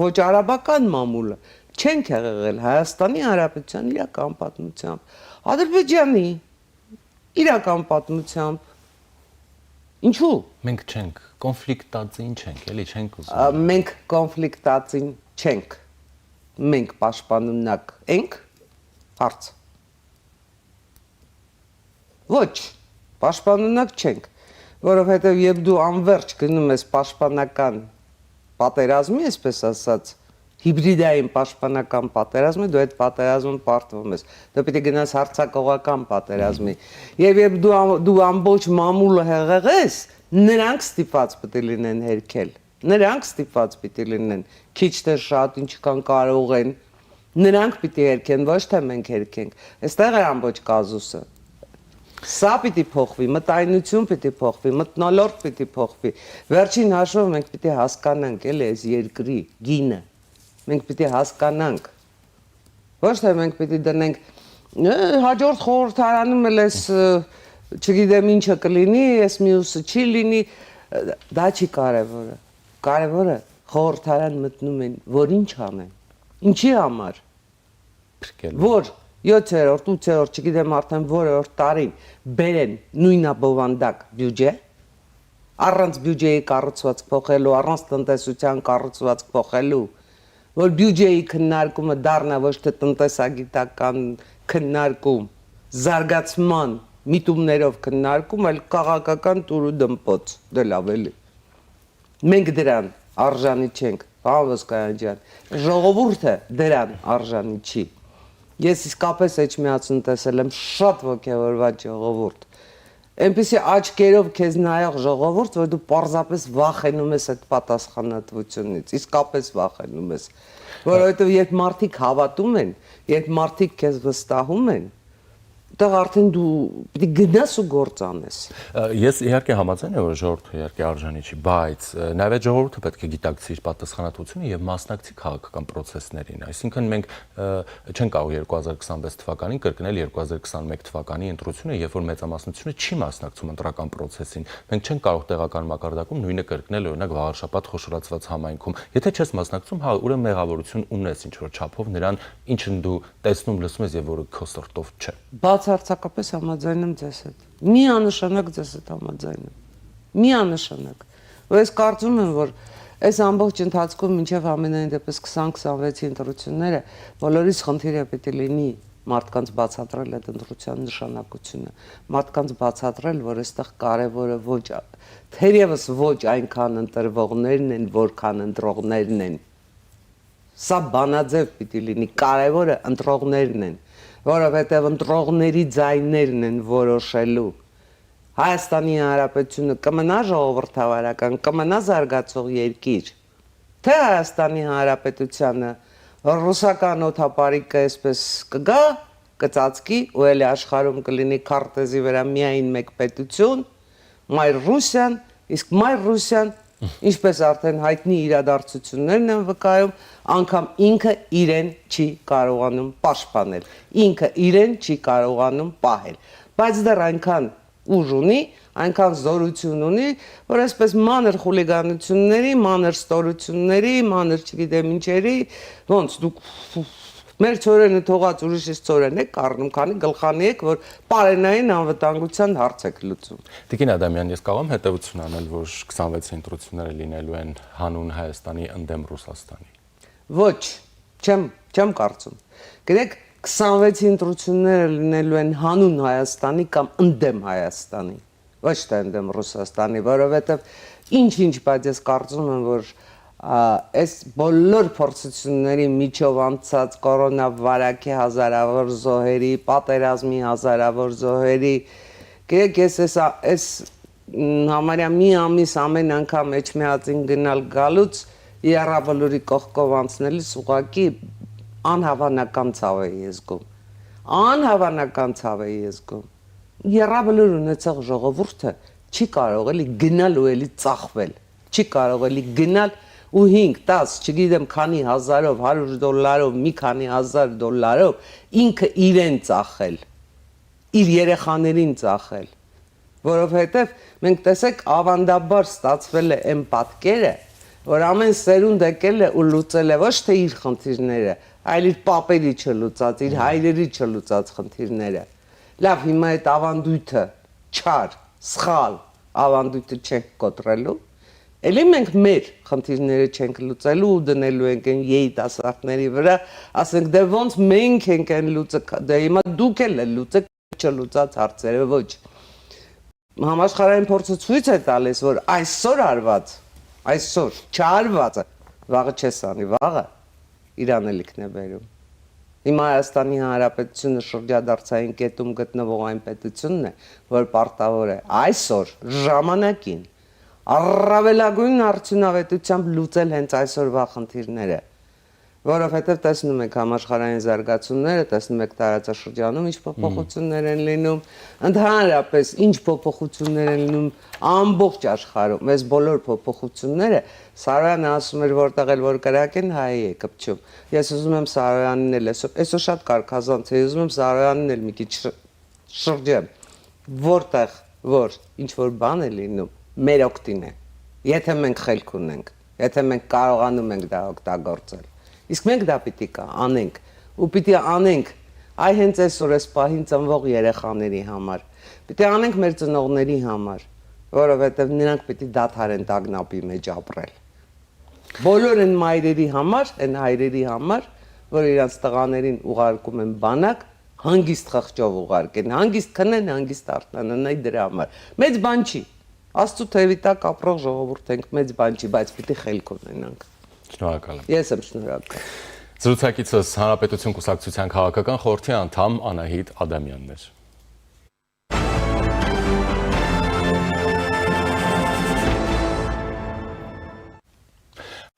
ոչ արաբական մամուլը չենք եղել Հայաստանի Հանրապետության իրական պատմությամբ, Ադրբեջանի իրական պատմությամբ։ Ինչու։ Մենք չենք, կոնֆլիկտածին չենք, էլի չենք ուզում։ Մենք կոնֆլիկտածին չենք։ Մենք պաշտպանունակ ենք, հարց։ Ոչ, պաշտպանունակ չենք, որովհետև երբ դու անverջ գնում ես պաշտպանական պատերազմի, այսպես ասած, հիբրիդային պաշտպանական պատերազմի, դու այդ պատերազմում պարտվում ես։ Դու պիտի գնաս հարձակողական պատերազմի։ Եվ երբ դու ամբողջ մամուլը հեղեղես, նրանք ստիպված պիտի լինեն հերքել։ Նրանք ստիպված պիտի լինեն, քիչ թե շատ ինչքան կարող են, նրանք պիտի հերքեն, ոչ թե մենք հերքենք։ Այստեղ է ամբողջ կազուսը։ Սա պիտի փոխվի, մտայնություն պիտի փոխվի, մթնոլորտ պիտի փոխվի։ Վերջին հաշվով մենք պիտի հասկանանք էլի այս երկրի գինը։ Մենք պիտի հասկանանք։ Ոչ թե մենք պիտի դնենք հաջորդ խորհրդարանում էլ էս չգիտեմ ինչը կլինի, էս մյուսը չի լինի, դա չի կարևորը։ Կարևորը խորհրդարան մտնում են, որ ինչ անեն։ Ինչի համար։ Որ 7-րդ, 8-րդ, չգիտեմ արդեն որորդ տարին բերեն նույնաբովանդակ բյուջե, առանց բյուջեի կառուցվածք փոխելու, առանց տնտեսության կառուցվածք փոխելու, որ բյուջեի քննարկումը դառնա ոչ թե տնտեսագիտական քննարկում, զարգացման միտումներով քննարկում, այլ քաղաքական տուրու դմպոց, դե լավ էլի։ Մենք դրան արժանի չենք, պարոն Ոսկանյան ջան, ժողովուրդը դրան արժանի չի։ Ես իսկապես Էջմիածուն տեսել եմ շատ ոգևորված ժողովուրդ։ Այնպեսի աչքերով քեզ նայող ժողովուրդ, որ դու պարզապես վախենում ես այդ պատասխանատվությունից, իսկապես վախենում ես, որովհետև երբ մարդիկ հավատում են, երբ մարդիկ քեզ վստահում են, այդտեղ արդեն դու պիտի գնաս ու գործ անես։ Ես իհարկե համաձայն եմ, որ ժողովուրդը իհարկե արժանի չի, բայց նաև այդ ժողովուրդը պետք է գիտակցի իր պատասխանատվությունը եւ մասնակցի քաղաքական process-ներին։ Այսինքն մենք չենք կարող 2026 թվականին կրկնել 2021 թվականի ընտրությունը, երբ որ մեծամասնությունը չի մասնակցում ընտրական process-ին։ Մենք չենք կարող տեղական մակարդակում նույնը կրկնել օրինակ վաղարշաբաթ խոշորացված համայնքում։ Եթե չես մասնակցում, հա ուրեմն մեղավորություն ունես ինչ որ չափով նրան, ինչն դու տեսնում, լսում ես եւ որը քո սրտով չէ։ Բացարձակապես համաձայն եմ ձեզ հետ։ Միանշանակ ձեզ հետ համաձայն եմ։ Միանշանակ։ Որ ես կարծում եմ, որ այս ամբողջ ընթացքում մինչև ամենայն դեպս 2026-ի ընտրությունները բոլորիս խնդիրը պետք է լինի մարդկանց բացատրել այդ ընտրության նշանակությունը, մարդկանց բացատրել, որ այստեղ կարևորը ոչ թերևս ոչ այնքան ընտրվողներն են, որքան ընտրողներն են։ Սա բանաձև պիտի լինի, կարևորը ընտրողներն են, որովհետև ընտրողների ձայներն են որոշելու Հայաստանի Հանրապետությունը կմնա ժողովրդավարական, կմնա զարգացող երկիր, թե Հայաստանի Հանրապետությանը ռուսական օդապարիկը այսպես կգա, կծածկի ու էլի աշխարհում կլինի քարտեզի վրա միայն մեկ պետություն, Մայր Ռուսիան, իսկ Մայր Ռուսիան, ինչպես արդեն հայտնի իրադարձություններն են վկայում, անգամ ինքը իրեն չի կարողանում պաշտպանել, ինքը իրեն չի կարողանում պահել, բայց դեռ այնքան ուժ ունի, այնքան զորություն ունի, որ այսպես մանր խուլիգանությունների, մանր ստորությունների, մանր չգիտեմ ինչերի, ոնց դուք մեր ծորենը թողած ուրիշից ծորեն եք առնում, քանի գլխանի եք, որ պարենային անվտանգության հարց եք լուծում։ Տիկին Ադամյան, ես կարող եմ հետևություն անել, որ 26 ընտրությունները լինելու են հանուն Հայաստանի ընդդեմ Ռուսաստանի։ Ոչ, չեմ կարծում։ Գիտեք, 26 ընտրությունները լինելու են հանուն Հայաստանի կամ ընդդեմ Հայաստանի, ոչ թե ընդդեմ Ռուսաստանի, որովհետև ինչ-ինչ, բայց ես կարծում եմ, որ այս բոլոր փորձությունների միջով անցած կորոնավարակի հազարավոր զոհերի, պատերազմի հազարավոր զոհերի, գիտեք, ես համարյա մի ամիս ամեն անգամ Էջմիածին գնալ գալուց Եռաբլուրի կողքով անցնելիս ուղղակի անհավանական ցավ էի զգում։ Անհավանական ցավ էի զգում։ Եռաբլուր ունեցող ժողովուրդը չի կարող էլի գնալ ու էլի ծախվել, չի կարող էլի գնալ ու 5, 10, չգիտեմ քանի հազարով, $100, մի քանի $1000 ինքը իրեն ծախել, իր երեխաներին ծախել, որովհետև մենք տեսեք ավանդաբար ստացվել է այն պատկերը, որ ամեն սերունդ եկել է ու լուծել է ոչ թե իր խնդիրները, այլ իր պապերի չլուծած, իր հայրերի չլուծած խնդիրները։ Լավ, հիմա այդ ավանդույթը չար, սխալ ավանդույթը չենք կոտրելու, էլի մենք մեր խնդիրները չենք լուծելու ու դնելու ենք այն երիտասարդների վրա, ասենք դե ոնց մենք ենք այն լուծը, դե հիմա դուք էլ լուծեք չլուծած հարցերը, ոչ։ Համաշխարհային փորձը ցույց է տալիս, որ այսօր արված, այսօր չարվածը, վաղը չես անի, վաղը իրան էլիքն է բերում։ Հիմա Հայաստանի Հանրապետությունը շրջադարձային կետում գտնվող այն պետությունն է, որ պարտավոր է այսօր ժամանակին առավելագույն արդյունավետությամբ լուծել հենց այսօրվա խնդիրները, որովհետև տեսնում եք համաշխարհային զարգացումները, տեսնում եք տարածաշրջանում ինչ փոփոխություններ են լինում, ընդհանրապես ինչ փոփոխություններ են լինում ամբողջ աշխարհում, այս բոլոր փոփոխությունները Սարոյանը ասում էր որտեղ էլ որ կրակեն հայ է կպչում։ Ես ուզում եմ Սարոյանին էլ այսօր շատ կարգազանց է, ուզում եմ Սարոյանին էլ մի քիչ շրջեմ, որտեղ որ ինչ որ բան է լինում, մեր օգտին է։ Եթե մենք խելք ունենք, եթե մենք կարողանում ենք դա օգտագործել, իսկ մենք դա պիտի անենք, ու պիտի անենք այ հենց այսօր այս պահին ծնվող երեխաների համար, պիտի անենք մեր ծնողների համար, որովհետև նրանք պիտի դադարեն տագնապի մեջ ապրել։ Բոլոր այն մայրերի համար, այն հայրերի համար, որ իրանց տղաներին ուղարկում են բանակ, հանգիստ խղճով ուղարկեն, հանգիստ քնեն, հանգիստ արթնանան, այ դրա համար։ Մեծ բան չի։ Աստծո թևի տակ ապրող ժողովուրդ ենք, մեծ բան չի, բայց պիտի խելք ունենանք։ Շնորհակալ եմ։ Ես եմ շնորհակալ։ Զրուցակիցս Հանրապետություն կուսակցության քաղաքական խորհրդի անդամ Անահիտ Ադամյանն էր։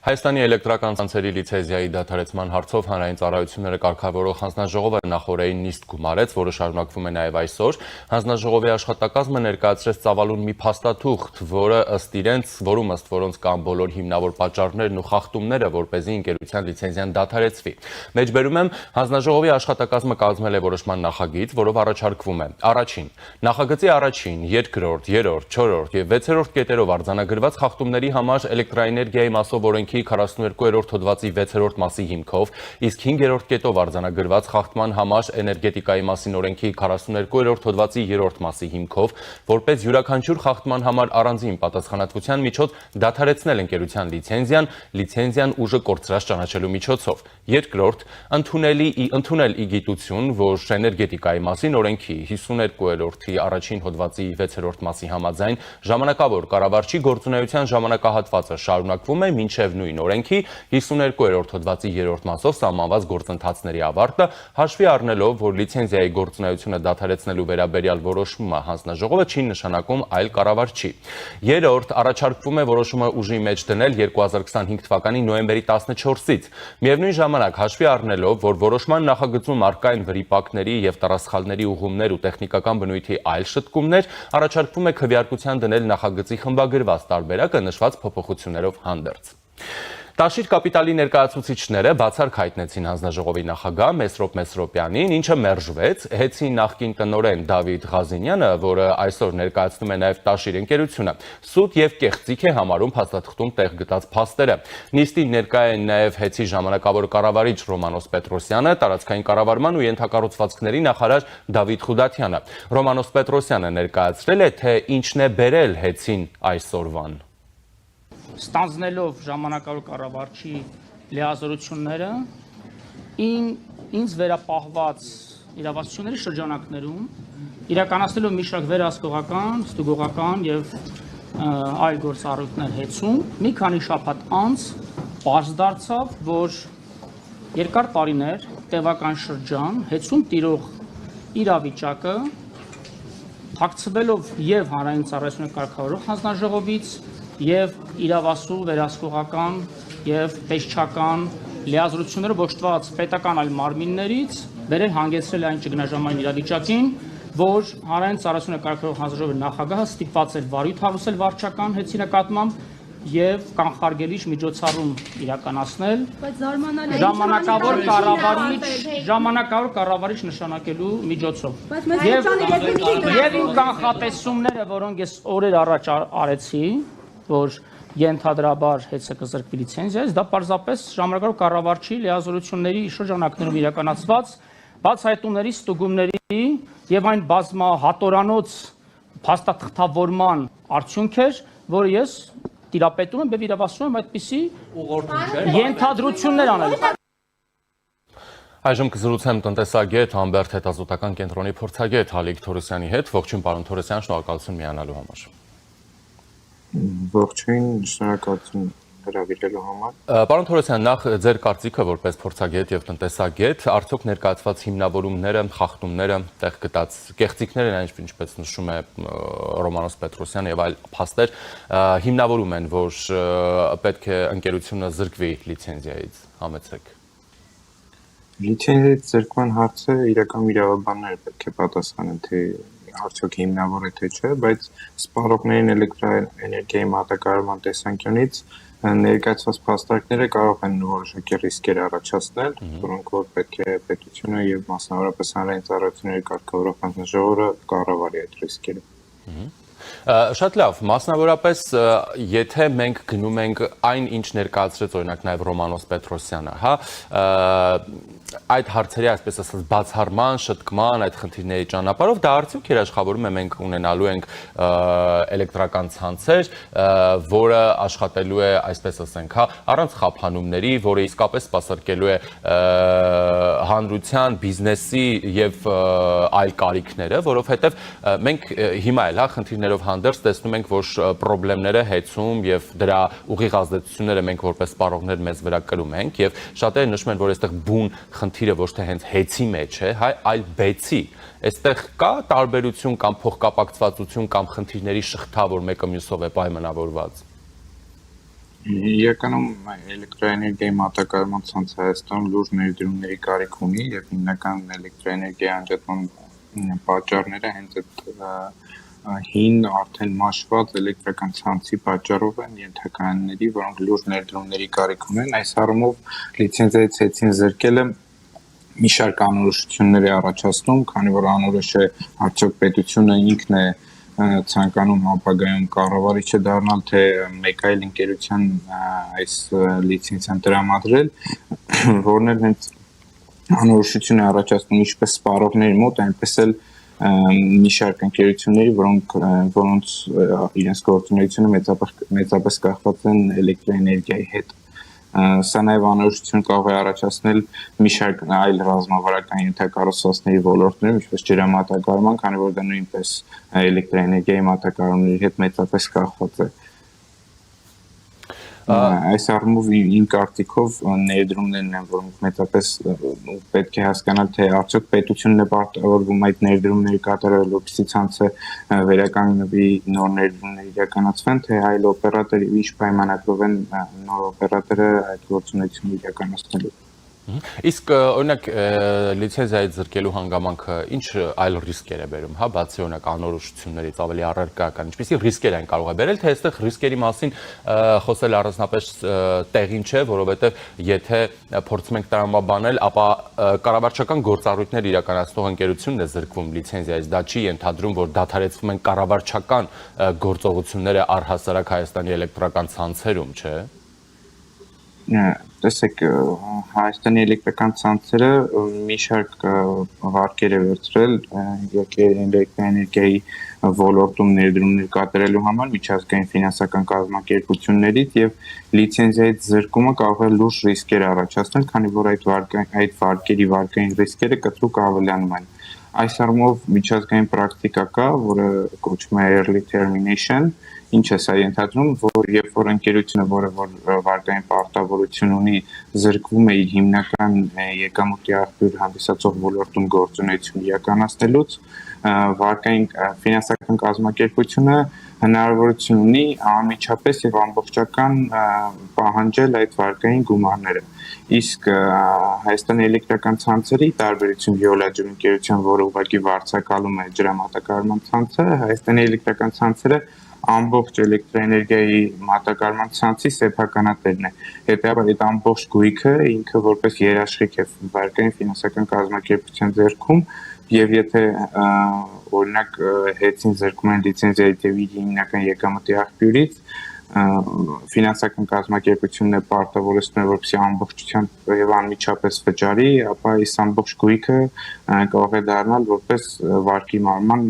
Հայաստանի էլեկտրական ցանցերի լիցենզիայի դադարեցման հարցով հանրային ծառայությունները կարգավորող հանձնաժողովը նախորդային նիստ գումարեց, որը շարունակվում է նաև այսօր։ Հանձնաժողովի աշխատակազմը ներկայացրեց ծավալուն մի փաստաթուղթ, որում ըստ որոնց կան բոլոր հիմնավոր պատճառներն ու խախտումները, որպեսզի ընկերության լիցենզիան դադարեցվի։ Մեջբերում եմ, հանձնաժողովի աշխատակազմը կազմել է որոշման նախագիծ, որով առաջարկվում է. Առաջին, նախագծի առաջին, երկրորդ, երրորդ, չորրորդ եւ 6-րդ կետերով արձանագրված խախտումների համար էլեկտրաէներգիայի մասով օրենքի 42-րդ հոդվածի 6-րդ մասի հիմքով, իսկ 5-րդ կետով արձանագրված խախտման համար էներգետիկայի մասին օրենքի 42-րդ հոդվածի 3-րդ մասի հիմքով, որպես յուրաքանչյուր խախտման համար առանձին պատասխանատվության միջոց դադարեցնել ընկերության լիցենզիան ուժը կորցրած ճանաչելու միջոցով։ Երկրորդ, ընդունել ի գիտություն, որ էներգետիկայի մասին օրենքի 52-րդի առաջին հոդվածի 6-րդ մասի համաձայն ժամանակավոր կառավարչի գործունեության ժամանակահատվածը շարունակվում է մինչև նույն օրենքի 52-րդ հոդվածի 3-րդ մասով սահմանված գործընթացների ավարտը, հաշվի առնելով, որ լիցենզիայի գործունեությունը դադարեցնելու վերաբերյալ որոշումը հանձնաժողովը չի նշանակում այլ կառավարչի։ Երրորդ, առաջարկվում է որոշումը ուժի մեջ դնել 2025 թվականի նոյեմբերի 14-ից։ Միևնույն ժամանակ հաշվի առնելով, որ որոշման նախագծում առկա են վրիպակների եւ տառասխալների ուղումներ ու տեխնիկական բնույթի այլ շտկումներ, առաջարկվում է քվեարկության դնել նախագծի խմբագրված տարբերակը նշված փոփոխություններով հանդերձ։ Տաշիր կապիտալի ներկայացուցիչները բացառք հայտնեցին հանձնաժողովի նախագահ Մեսրոպ Մեսրոպյանին, ինչը մերժվեց ՀԵՑ-ի նախկին տնօրեն Դավիթ Ղազինյանը, որը այսօր ներկայացնում է նաև Տաշիր ընկերությունը, սուտ եւ կեղծիք է համարում փաստաթղթում տեղ գտած փաստերը։ Նիստին ներկա են նաև ՀԵՑ-ի ժամանակավոր կառավարիչ Ռոմանոս Պետրոսյանը, տարածքային կառավարման ու ենթակառուցվածքների նախարար Դավիթ Խուդատյանը։ Ռոմանոս Պետրոսյանը ներկայացրել է, թե ինչն է բերել ՀԵՑ-ին այսօրվան։ Ստանձնելով ժամանակավոր կառավարչի լիազորությունները ինձ վերապահված իրավասությունների շրջանակներում իրականացնելով մի շարք վերահսկողական, ստուգողական եւ այլ գործառույթներ ՀԵՑ-ում մի քանի շաբաթ անց պարզ դարձավ, որ երկար տարիներ տևական շրջան ՀԵՑ-ում տիրող իրավիճակը թաքցվելով եւ հանրային ծառայությունների կարգավորող հանձնաժողովից եւ իրավասու վերահսկողական եւ տեսչական լիազորություններով օժտված պետական այլ մարմիններից վերել հանգեցրել այն ճգնաժամային իրավիճակին, որ հանրային ծառայությունների կարգավորող հանձնաժողովի նախագահը ստիպված էր վարույթ հարուցել վարչական ՀԵՑ-ի նկատմամբ եւ կանխարգելիչ միջոցառում իրականացնել ժամանակավոր կառավարիչ նշանակելու միջոցով եւ իմ կանխատեսումները, որոնք ես օրեր առաջ արեցի, որ ենթադրաբար ՀԵՑ-ը կզրկվի լիցենզիայից, դա պարզապես ժամանակավոր կառավարչի լիազորությունների շրջանակներում իրականացված բացահայտումների, ստուգումների եւ այն բազմահատորանոց փաստաթղթավորման արդյունք էր, որը ես տիրապետում եմ եւ իրավասում եմ այդպիսի ենթադրություններ անելու։ Այժմ կզրուցեմ տնտեսագետ Համբերդ հետազոտական կենտրոնի փորձագետ Հալիկ Թորոսյանի հետ։ Ողջույն պարոն Թորոսյան, շնորհակալություն միանալու համար։ Ողջույն, շնորհակալություն հրավիրելու համար։ Պարոն Թորոսյան, նախ ձեր կարծիքը որպես փորձագետ եւ տնտեսագետ, արդյոք ներկայացված հիմնավորումները, խախտումները, տեղ գտած կեղծիքները, ինչպես նշում է Ռոմանոս Պետրոսյանը եւ այլ փաստեր, հիմնավորում են, որ պետք է ընկերությունը զրկվի լիցենզիայից, համեցեք։ Լիցենզիայից զրկման հարցը իրական իրավաբանները պետք է պատասխանեն, թե արդյոք հիմնավոր է թե չէ, բայց սպառողներին էլեկտրաէներգիայի մատակարարման տեսանկյունից ներկայացված փաստարկները կարող են որոշակի ռիսկեր առաջացնել, որոնք որ պետք է պետությունը եւ մասնավորապես հանրային ծառայությունների կարգավորող հանձնաժողովը կառավարի այդ ռիսկերը։ Շատ լավ, մասնավորապես եթե մենք գնում ենք այն, ինչ ներկայացրեց օրինակ նաև Ռոմանոս Պետրոսյանը, հա, այդ հարցերի, այսպես ասած, բացառման, շտկման, այդ խնդիրների ճանապարհով դա արդյոք երաշխավորում է մենք ունենալու ենք էլեկտրական ցանցեր, որը աշխատելու է, այսպես ասենք, հա, առանց խափանումների, որը իսկապես սպասարկելու է հանրության, բիզնեսի եւ այլ կարիքները, որովհետեւ մենք հիմա էլ, հա, խնդիրներով հանդերձ տեսնում ենք, որ խնդիրները ՀԵՑ-ում եւ դրա ուղիղ ազդեցությունները մենք որպես սպառողներ մեզ վրա կրում ենք եւ շատերը նշում են, որ այստեղ բուն խնդիրը ոչ թե հենց ՀԵՑ-ի մեջ է, հայ, այլ բեցի։ Այստեղ կա տարբերություն կամ փոխկապակցվածություն կամ խնդիրների շղթա, որ մեկը մյուսով է պայմանավորված։ Իրականում էլեկտրաէներգիայի մատակարարման ցանցը Հայաստանում լուրջ ներդրումների կարիք ունի եւ հիմնական էլեկտրաէներգիայի անջատման պատճառները հենց այդ հին արդեն մաշված էլեկտրական ցանցի պատճառով են ենթականների, որոնք լուրջ ներդրումների կարիք ունեն։ Այս առումով լիցենզիայից ՀԵՑ-ին զրկելը մի շարք անորոշություններ է առաջացնում, քանի որ անորոշ է արդյոք պետությունը ինքն է ցանկանում ապագայում կառավարիչը դառնալ, թե մեկ այլ ընկերության այս լիցենզիան տրամադրել, որն էլ հենց անորոշություն է առաջացնում ինչպես սպառողների մոտ, այնպես էլ մի շարք ընկերությունների, որոնց իրենց գործունեությունը մեծապես կախված են էլեկտրաէներգիայի հետ։ Սա նաև անորոշություն կարող է առաջացնել մի շարք այլ ռազմավարական ենթակառուցվածքների ոլորտներում, ինչպես ջրամատակարարման, քանի որ դա նույնպես էլեկտրաէներգիայի մատակարարումների հետ մեծապես կախված է։ Այս առումով իմ կարծիքով ներդրումներն են, որոնք մեծապես պետք է հասկանալ, թե արդյոք պետությունն է պարտավորվում այդ ներդրումների կատարել, որպեսզի ցանցը վերականգնվի, նոր ներդրումներ իրականացվեն, թե այլ օպերատոր ինչ պայմանագրով են նոր օպերատորը այդ գործունեությունը իրականացնելու։ Իսկ օրինակ լիցենզիայի զրկելու հանգամանքը ինչ այլ ռիսկեր է բերում, հա, բացի օրինակ անորոշություններից ավելի առարկայական, ինչպիսի ռիսկեր են կարող է բերել, թե այստեղ ռիսկերի մասին խոսել առանձնապես տեղին չէ, որովհետև եթե փորձում ենք տրամաբանել, ապա կառավարչական գործառույթներ իրականացնող ընկերությունն է զրկվում լիցենզիայից, դա չի ենթադրում, որ դադարեցվում են կառավարչական գործողությունները առհասարակ Հայաստանի էլեկտրական ցանցերում, չէ՞։ Տեսեք, Հայաստանի էլեկտրական ցանցերը մի շարք վարկեր է վերցրել էլեկտրաէներգիայի ոլորտում ներդրումներ կատարելու համար միջազգային ֆինանսական կազմակերպություններից եւ լիցենզիայից զրկումը կարող է լուրջ ռիսկեր առաջացնել, քանի որ այդ վարկերի վարկային ռիսկերը կտրուկ ավելանում են։ Այս առումով միջազգային պրակտիկա կա, որը կոչվում է early termination, ինչ է սա ենթադրում, որ երբ որ ընկերությունը, որը վարկային պարտավորություն ունի, զրկվում է իր հիմնական եկամուտի աղբյուր հանդիսացող ոլորտում գործունեություն իրականացնելուց, վարկային ֆինանսական կազմակերպությունը հնարավորություն ունի անմիջապես եւ ամբողջական պահանջել այդ վարկային գումարները։ Իսկ Հայաստանի էլեկտրական ցանցերի տարբերություն Վիոլա ջրընկերության, որը ուղղակի վարձակալում է ջրամատակարարման ցանցը, Հայաստանի էլեկտրական ցանցերը ամբողջ էլեկտրաէներգիայի մատակարարման ցանցի սեփականատերն է։ Հետևաբար այդ ամբողջ գույքը ինքը որպես երաշխիք է վարկային ֆինանսական կազմակերպության ձեռքում եւ եթե օրինակ հետին զրկում են լիցենզիայի եւ իր հիմնական եկամտի աղբյուրից, ֆինանսական կազմակերպությունն է պարտավորեցնում, որպեսզի ամբողջությամբ եւ անմիջապես վճարի, ապա այս ամբողջ գույքը կարող է դառնալ որպես վարկի մարման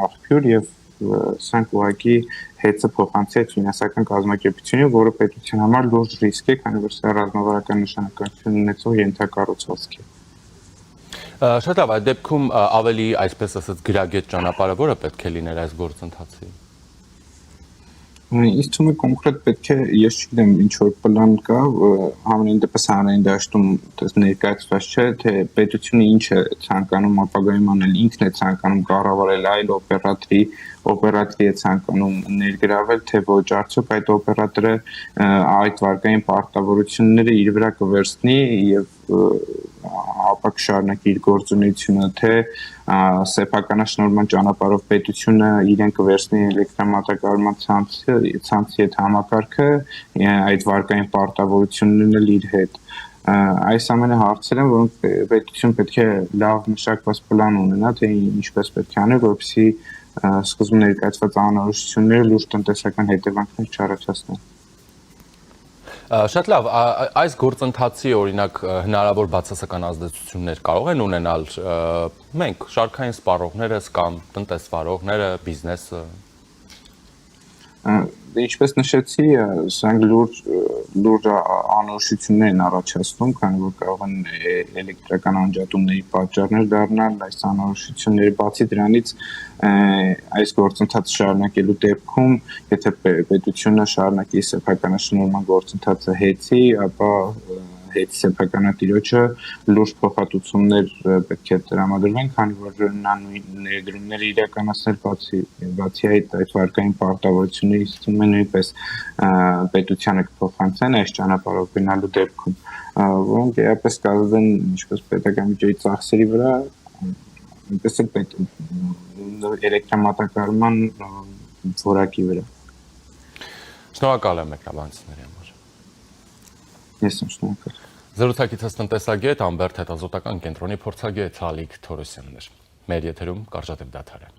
աղբյուր եւ սրանք ուղղակի հետը փոխանցի այդ ֆինանսական կազմակերպությունին, որը պետության համար լուրջ ռիսկ է, քանի որ սա ռազմավարական նշանակություն ունեցող ենթակառուցվածք է։ Շատ լավ, այդ դեպքում ավելի, այսպես ասած, գրագետ ճանապարհը որը պետք է լիներ այս գործընթացի։ Ինձ թվում է կոնկրետ պետք է, ես չգիտեմ ինչ որ պլան կա, համենայն դեպս հանրային դաշտում ներկայացված չէ, թե պետությունը ինչ է ցանկանում ապագայում անել, ինքն է ցանկանում կառավարել այլ օպերատորի է ցանկանում ներգրավել, թե ոչ, արդյոք այդ օպերատորը այդ վարկային պարտավորությունները իր վրա կվերցնի եւ ապա կշարունակի իր գործունեությունը, թե սեփականաշնորհման ճանապարհով պետությունը իրեն կվերցնի էլեկտրամատակարարման ցանցի հետ համակարգը, այդ վարկային պարտավորություններն էլ իր հետ։ Այս ամենը հարցեր են, որոնք պետություն պետք է լավ մշակված պլան ունենա, թե ինչպես պետք է անել, որպեսզի սկզբում ներկայացված անորոշությունները լուրջ տնտեսական հետևանքներ չառաջացնեն։ Շատ լավ, այս գործընթացի օրինակ հնարավոր բացասական ազդեցություններ կարող են ունենալ մենք, շարքային սպառողներս կամ տնտեսվարողները, բիզնեսը։ Ինչպես նշեցի, սրանք լուրջ անորոշություններ են առաջացնում, քանի որ կարող են էլեկտրական անջատումների պատճառներ դառնալ, այս անորոշությունները բացի դրանից այս գործընթացը շարունակելու դեպքում, եթե պետությունը շարունակի սեփականաշնորհման գործընթացը հետի, ապա հետ սեփականատիրոջը լուրջ փոխհատուցումներ պետք է տրամադրվեն, քանի որ նա ներդրումները իրականացնել բացի այդ վարկային պարտավորություններից թվում է նույնպես պետությանը կփոխանցեն այս ճանապարհով գնալու դեպքում, որոնք էապես կազդեն ինչպես պետական բյուջեի ծախսերի վրա, այնպես էլ էլեկտրամատակարարման որակի վրա։ Շնորհակալ եմ մեկնաբանությունների համար։ Ես եմ շնորհակալ։ Զրուցակիցս տնտեսագետ Ամբերտ հետազոտական կենտրոնի փորձագետ Ալիկ Թորոսյանն էր։ Մեր եթերում Կարժատև դադար է։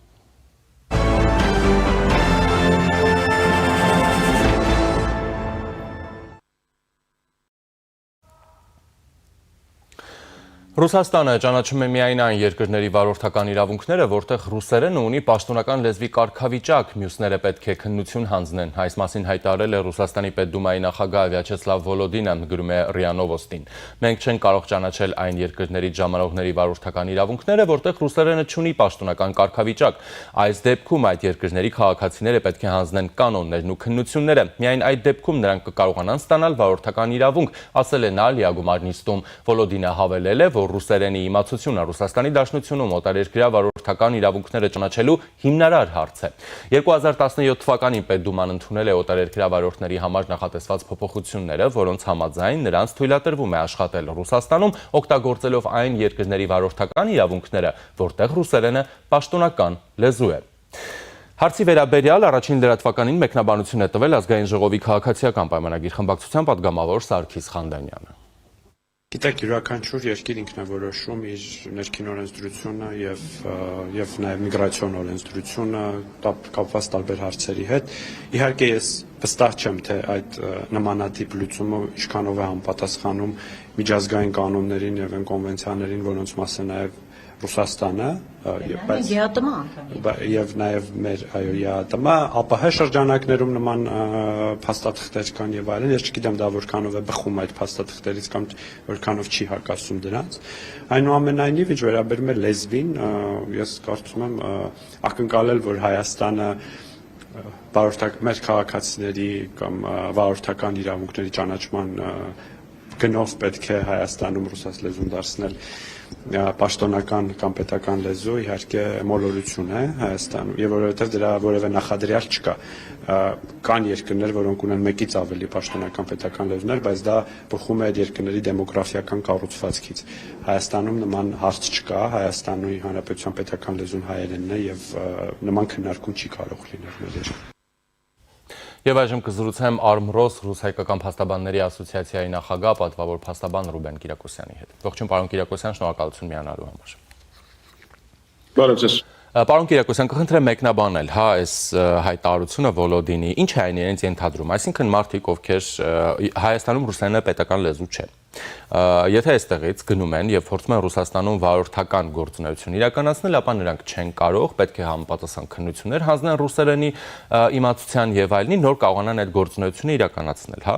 Ռուսաստանը ճանաչում է միայն այն երկրների վարորդական իրավունքները, որտեղ ռուսերենը ունի պաշտոնական լեզվի կարգավիճակ, մյուսները պետք է քննություն հանձնեն։ Այս մասին հայտարարել է Ռուսաստանի Պետդումայի նախագահ Վյաչեսլավ Վոլոդինը, գրում է ՌԻԱ Նովոստին։ Մենք չենք կարող ճանաչել այն երկրներից ժամանողների վարորդական իրավունքները, որտեղ ռուսերենը չունի պաշտոնական կարգավիճակ։ Այս դեպքում այդ երկրների քաղաքացիները պետք է հանձնեն կանոններն ու քննությունները։ Միայն այդ դեպքում նրանք կկարողանան ստանալ վարորդական իրավունք, ասել է նա լիագումար նիստում։ Վոլոդինը հավելել է, որ ռուսերենի իմացությունը Ռուսաստանի Դաշնությունում օտարերկրյա վարորդական իրավունքները ճանաչելու հիմնարար հարց է։ 2017 թվականին Պետդուման ընդունել է օտարերկրյա վարորդների համար նախատեսված փոփոխությունները, որոնց համաձայն նրանց թույլատրվում է աշխատել Ռուսաստանում, օգտագործելով այն երկրների վարորդական իրավունքները, որտեղ ռուսերենը պաշտոնական լեզու է։ Հարցի վերաբերյալ առաջին լրատվականին մեկնաբանություն է տվել Ազգային ժողովի քաղաքացիական պայմանագիր խմբակցության պատգամավոր Սարգիս Խանդանյանը։ Գիտեք, յուրաքանչյուր երկիր ինքնավորոշում իր ներքին օրենսդրությունը եւ նաեւ միգրացիոն օրենսդրությունը կապված տարբեր հարցերի հետ։ Իհարկե ես վստահ չեմ, թե այդ նմանատիպ լուծումը ինչքանով է համապատասխանում միջազգային կանոններին եւ այն կոնվենցիաներին, որոնց մաս է նաեւ Ռուսաստանը, եւ նաեւ մեր ԵԱՏՄ, ԱՊՀ շրջանակներում նման փաստաթղթեր կան եւ այլն, ես չգիտեմ դա որքանով է բխում այդ փաստաթղթերից կամ որքանով չի հակասում դրանց։ Այնուամենայնիվ, ինչ վերաբերում է լեզվին, ես կարծում եմ ակնկալել, որ Հայաստանը մեր քաղաքացիների կամ վարորդական իրավունքների ճանաչման գնով պետք է Հայաստանում ռուսաց լեզուն դարձնել պաշտոնական կամ պետական լեզու, իհարկե մոլորություն է Հայաստանում, եւ որովհետեւ դրա որևէ նախադրյալ չկա։ Կան երկրներ, որոնք ունեն մեկից ավելի պաշտոնական պետական լեզուներ, բայց դա բխում է այդ երկրների դեմոգրաֆիական կառուցվածքից։ Հայաստանում նման հարց չկա, Հայաստանի Հանրապետության պետական լեզուն հայերենն է եւ նման քննարկում չի կարող լինել մեր երկրում։ Եվ այժմ կզրուցեմ Արմրոս ռուս-հայկական փաստաբանների ասոցիացիայի նախագահ պատվավոր փաստաբան Ռուբեն Կիրակոսյանի հետ։ Ողջույն, պարոն Կիրակոսյան, շնորհակալություն միանալու համար։ Բարև ձեզ։ Պարոն Կիրակոսյան, կխնդրեմ մեկնաբանել, այս հայտարարությունը Վոլոդինի, ինչ է այն իրենց ենթադրում, այսինքն մարդիկ, ովքեր Հայաստանում ռուսերենը պետական լեզու չէ։ Եթե այստեղից գնում են եւ փորձում են Ռուսաստանում վարորդական գործունեություն իրականացնել, ապա նրանք չեն կարող, պետք է համապատասխան քննություններ հանձնեն ռուսերենի իմացության եւ այլնի, նոր կարողանան այդ գործունեությունը իրականացնել, հա։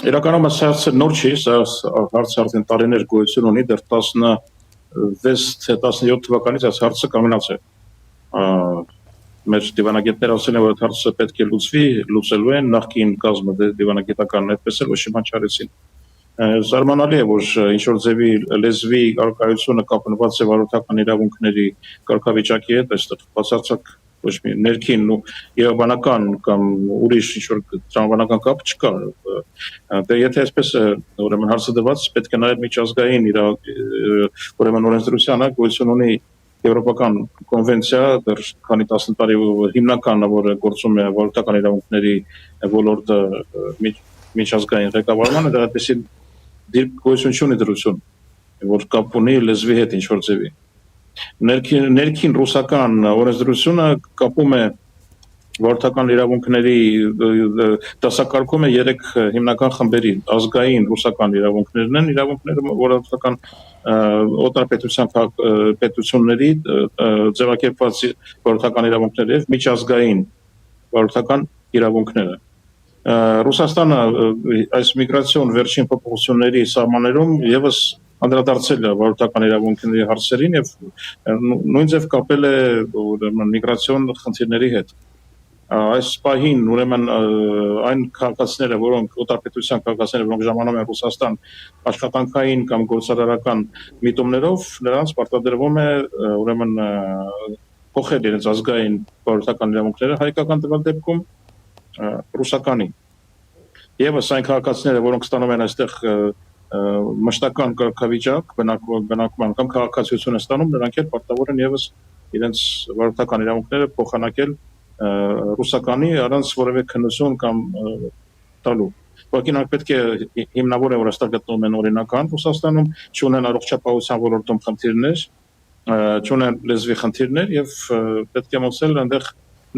Իրականում այս հարցը նոր չի, սա հարցը արդեն տարիներ գոյություն ունի, դեռ 16-17 թվականից այս հարցը կանգնած է։ Մեր դիվանագետները ասել են, որ այդ հարցը պետք է լուծելու են, նախկին կազմը դիվանագիտականն այդպես էլ ոչ մի բան չարեցին։ Զարմանալի է, որ ինչ-որ ձևի լեզվի կարգավիճակությունը կապնված է վարորդական իրավունքների կարգավիճակի հետ, այստեղ բացարձակ ոչ մի ներքին ու իրավաբանական կամ ուրիշ ինչ-որ տրամաբանական կապ չկա։ Դե եթե այսպես է, ուրեմն հարցը դրված, պետք է նաև միջազգային ուրեմն օրենսդրությանը գոյություն ունի Եվրոպական կոնվենցիա, դեռ քանի 10 տարի հիմնականը, որը գործում է վարորդական իրավունքների ոլորտը միջազգային ղեկավարմանը, դա այդպեսի գոյություն չունի դրություն, որ կապ ունի լեզվի հետ ինչ-որ ձևի։ Ներքին ռուսական օրենսդրությունը կապում է վարորդական իրավունքների դասակարգում է 3 հիմնական խմբերի, ազգային ռուսական իրավունքներն են, իրավունքները վարորդական օտարպետության պետությունների ձևակերպված վարորդական իրավունքները եւ միջազգային վարորդական իրավունքները։ Ռուսաստանը այս միգրացիոն վերջին փոփոխությունների սահմաններում եւս անդրադարձել է վարորդական իրավունքների հարցերին եւ նույն ձև կապել է ուրեմն միգրացիոն խնդիրների հետ։ Այս պահին ուրեմն այն քաղաքացիները, որոնք օտարպետության քաղաքացիները, որոնք ժամանում են Ռուսաստան աշխատանքային կամ գործարարական միտումներով, նրանց պարտադրվում է ուրեմն փոխել իրենց ազգային վարորդական իրավունքները հայկական տվյալ դեպքում ռուսականի։ Եվս այն քաղաքացիները, որոնք ստանում են այստեղ մշտական կարգավիճակ, բնակման կամ քաղաքացիություն են ստանում, նրանք էլ պարտավոր են եւս իրենց վարորդական իրավունքները փոխանակել ռուսականի առանց որևէ քննություն կամ տալու։ Ուղղակի նրանք պետք է հիմնավոր է որ այստեղ գտնվում են օրինական Ռուսաստանում, չունեն առողջապահության ոլորտում խնդիրներ, չունեն լեզվի խնդիրներ եւ պետք է մոռացել այնտեղ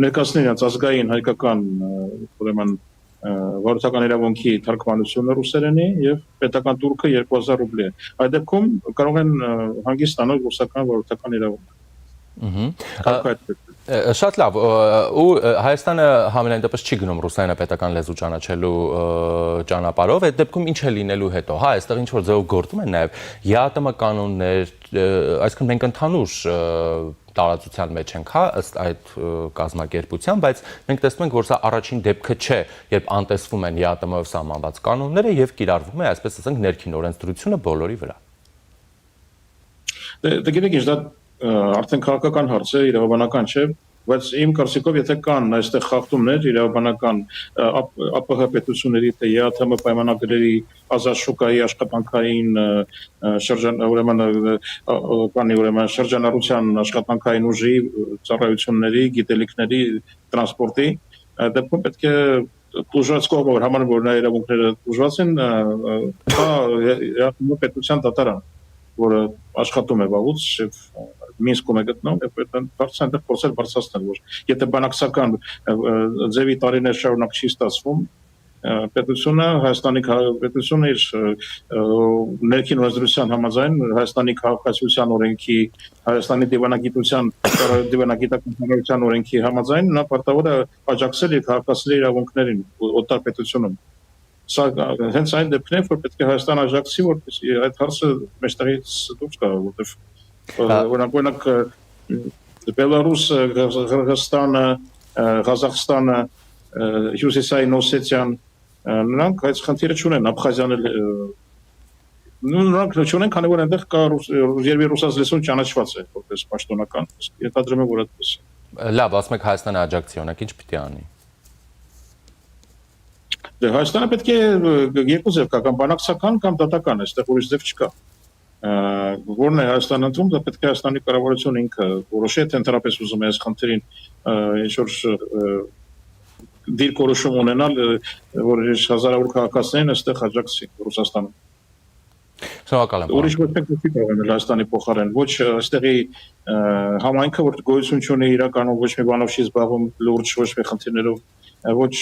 ներկայացնել իրենց ազգային հայկական ուրեմն վարորդական իրավունքի թարգմանությունը ռուսերենի եւ պետական турքը 2000 ռուբլի է։ Այդ դեպքում կարող են հանգիստ ստանալ ռուսական վարորդական իրավունք։ Շատ լավ, ու Հայաստանը համենայն դեպս չի գնում ռուսերենը պետական լեզու ճանաչելու ճանապարհով, այդ դեպքում ինչ է լինելու հետո։ Հա, այստեղ ինչ որ ձեւով գործում են նաեւ ԵԱՏՄ կանոններ, այսինքն մենք ընդհանուր տարածության մեջ ենք, հա, ըստ այդ կազմակերպության, բայց մենք տեսնում ենք, որ սա առաջին դեպքը չէ, երբ անտեսվում են ԵԱՏՄ-ով սահմանված կանոնները եւ կիրառվում է, այսպես ասենք, ներքին օրենսդրությունը բոլորի վրա։ Դե գիտեք, դա արդեն քաղաքական հարց է, իրավաբանական չէ, բայց իմ կարծիքով եթե կան այստեղ խախտումներ իրավաբանական ԱՊՀ պետությունների թե ԵԱԹՄ պայմանագրերի ազատ շուկայի աշխատանքային շրջանառության աշխատանքային ուժի ծառայությունների, գիտելիքների, տրանսպորտի, դեպքում պետք է ուժված կողմը համարում որ նա իրավունքները ուժված են, ԵԱԹՄ պետության դատարան, որը աշխատում է վաղուց եւ Մինսկում է գտնվում եւ այդ հարցը այնտեղ փորձել բարձրացնել, որ եթե բանակցական ձևի տարիներ շարունակ չի ստացվում, պետությունը Հայաստանի պետությունը իր ներքին օրենսդրության համաձայն Հայաստանի քաղաքացիության օրենքի, Հայաստանի դիվանագիտական հանրության օրենքի համաձայն նա պարտավոր է աջակցել իր քաղաքացիների իրավունքներին օտար պետությունում։ Սա հենց այն դեպքն է, որ պետք է Հայաստան աջակցի, որպեսզի այդ հարցը մեջտեղից դուրս գա, որտեղ օրինակ Բելարուսը, Qırğızstանը, Ղազախստանը, Հյուսիսային Օսետիան, նրանք այդ խնդիրը չունեն, Աբխազիան նրանք չունեն, քանի որ այնտեղ կա երբի ռուսաց լեզուն ճանաչված է, որպես պաշտոնական, ենթադրում եմ, որ այդպես է։ Լավ, ասում եք Հայաստանը աջակցի, ինչ պիտի անի։ Դե Հայաստանը պետք է երկու ձև կա, կամ բանակցական, կամ դատական, այստեղ ուրիշ ձև չկա։ Որն է Հայաստանը ընդունում, դա պետք է Հայաստանի կառավարությունը ինքը որոշի, թե ընդհանրապես ուզում է այս խնդրին ինչ-որ դիրքորոշում ունենալ, որ հազարավոր քաղաքացիներին այստեղ աջակցի Ռուսաստանում։ Շնորհակալ եմ։ Ուրիշ ոչ մեկ չի կարող անել Հայաստանի փոխարեն, ոչ այստեղի համայնքը, որ գոյություն չունի իրականում, ոչ մի բանով չի զբաղվում լուրջ, ոչ մի խնդիրներով, ոչ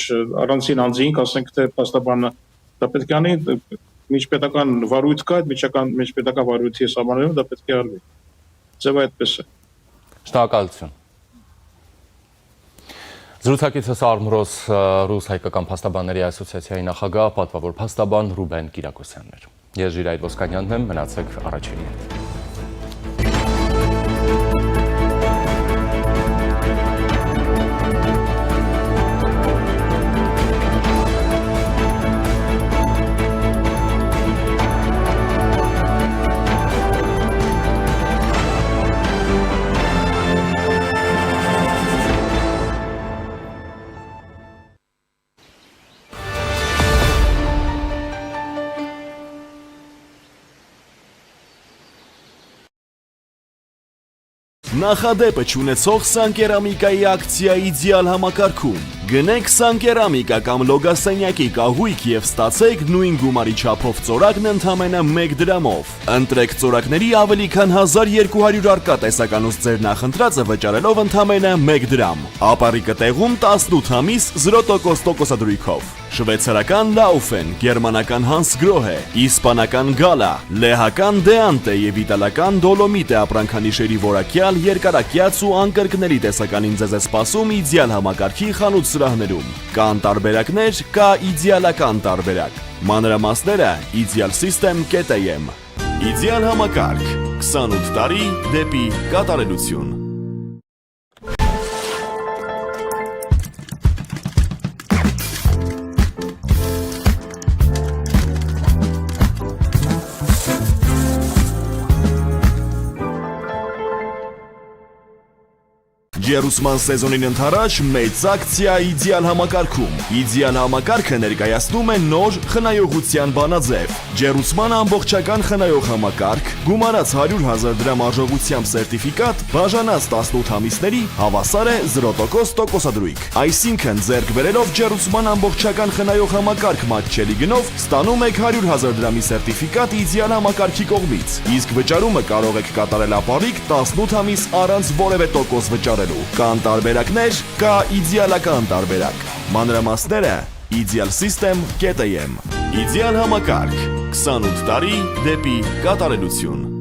առանցին անձին, ասենք թե փաստաբանը, դա պետք է անի միջպետական վարույթ կա, այդ միջպետական վարույթի սահմաններում դա պետք է արվի։ Ձևը այդպես է։ Շնորհակալություն։ Զրուցակիցս Արմրոս ռուս հայկական փաստաբանների ասոցիացիայի նախագահ, պատվավոր փաստաբան Ռուբեն Կիրակոսյանն էր։ Ես Ժիրայր Ոսկանյանն եմ, մնացեք առաջինի հետ։ Նախադեպը չունեցող Սանկերամիկայի ակցիա իդեալ համակարգում։ Գնեք Սանկերամիկա կամ լոգասենյակի կահույք եւ ստացեք նույն գումարի չափով ծորակն ընդամենը 1 դրամով։ Ընտրեք ծորակների ավելի քան 1200 արկա տեսականուց ձեր նախընտրածը վճարելով ընդամենը 1 դրամ։ Ապարիկը տեղում 18 ամիս 0% տոկոսադրույքով։ Շվեյցարական Laufen, գերմանական Hansgrohe, իսպանական Gala, լեհական Deante եւ իտալական Dolomite ապրանքանիշերի որակյալ երկարակյաց ու անկրկնելի տեսականին ձեզ է սպասում իդեալ համակարգի խանութ սրահներում։ Կան տարբերակներ, կա իդեալական տարբերակ։ Մանրամասները idealsystem.am։ Իդեալ համակարգ 28 տարի դեպի կատարելություն։ Ջերուսման սեզոնին ընթരാճ մեծ ակցիա իդեալ համակարգում։ Իդեալ համակարգը ներկայացնում է նոր խնայողության բանաձև։ Ջերուսման ամբողջական խնայող համակարգ, գումարած 100,000 դրամ արժողությամբ սերտիֆիկատ, բաժանած 18 ամիսների հավասար է 0% տոկոսադրույք։ Այսինքն ձեռք բերելով Ջերուսման ամբողջական խնայող համակարգ մատչելի գնով ստանում եք 100,000 դրամի սերտիֆիկատ իդեալ համակարգի կողմից։ Իսկ վճարումը կարող եք կատարել ապառիկ 18 ամիս առանց որևէ տոկոս վճարելու։ Կան տարբերակներ, կա իդեալական տարբերակ։ Մանրամասները idealsystem.am Իդեալ համակարգ 28 տարի դեպի կատարելություն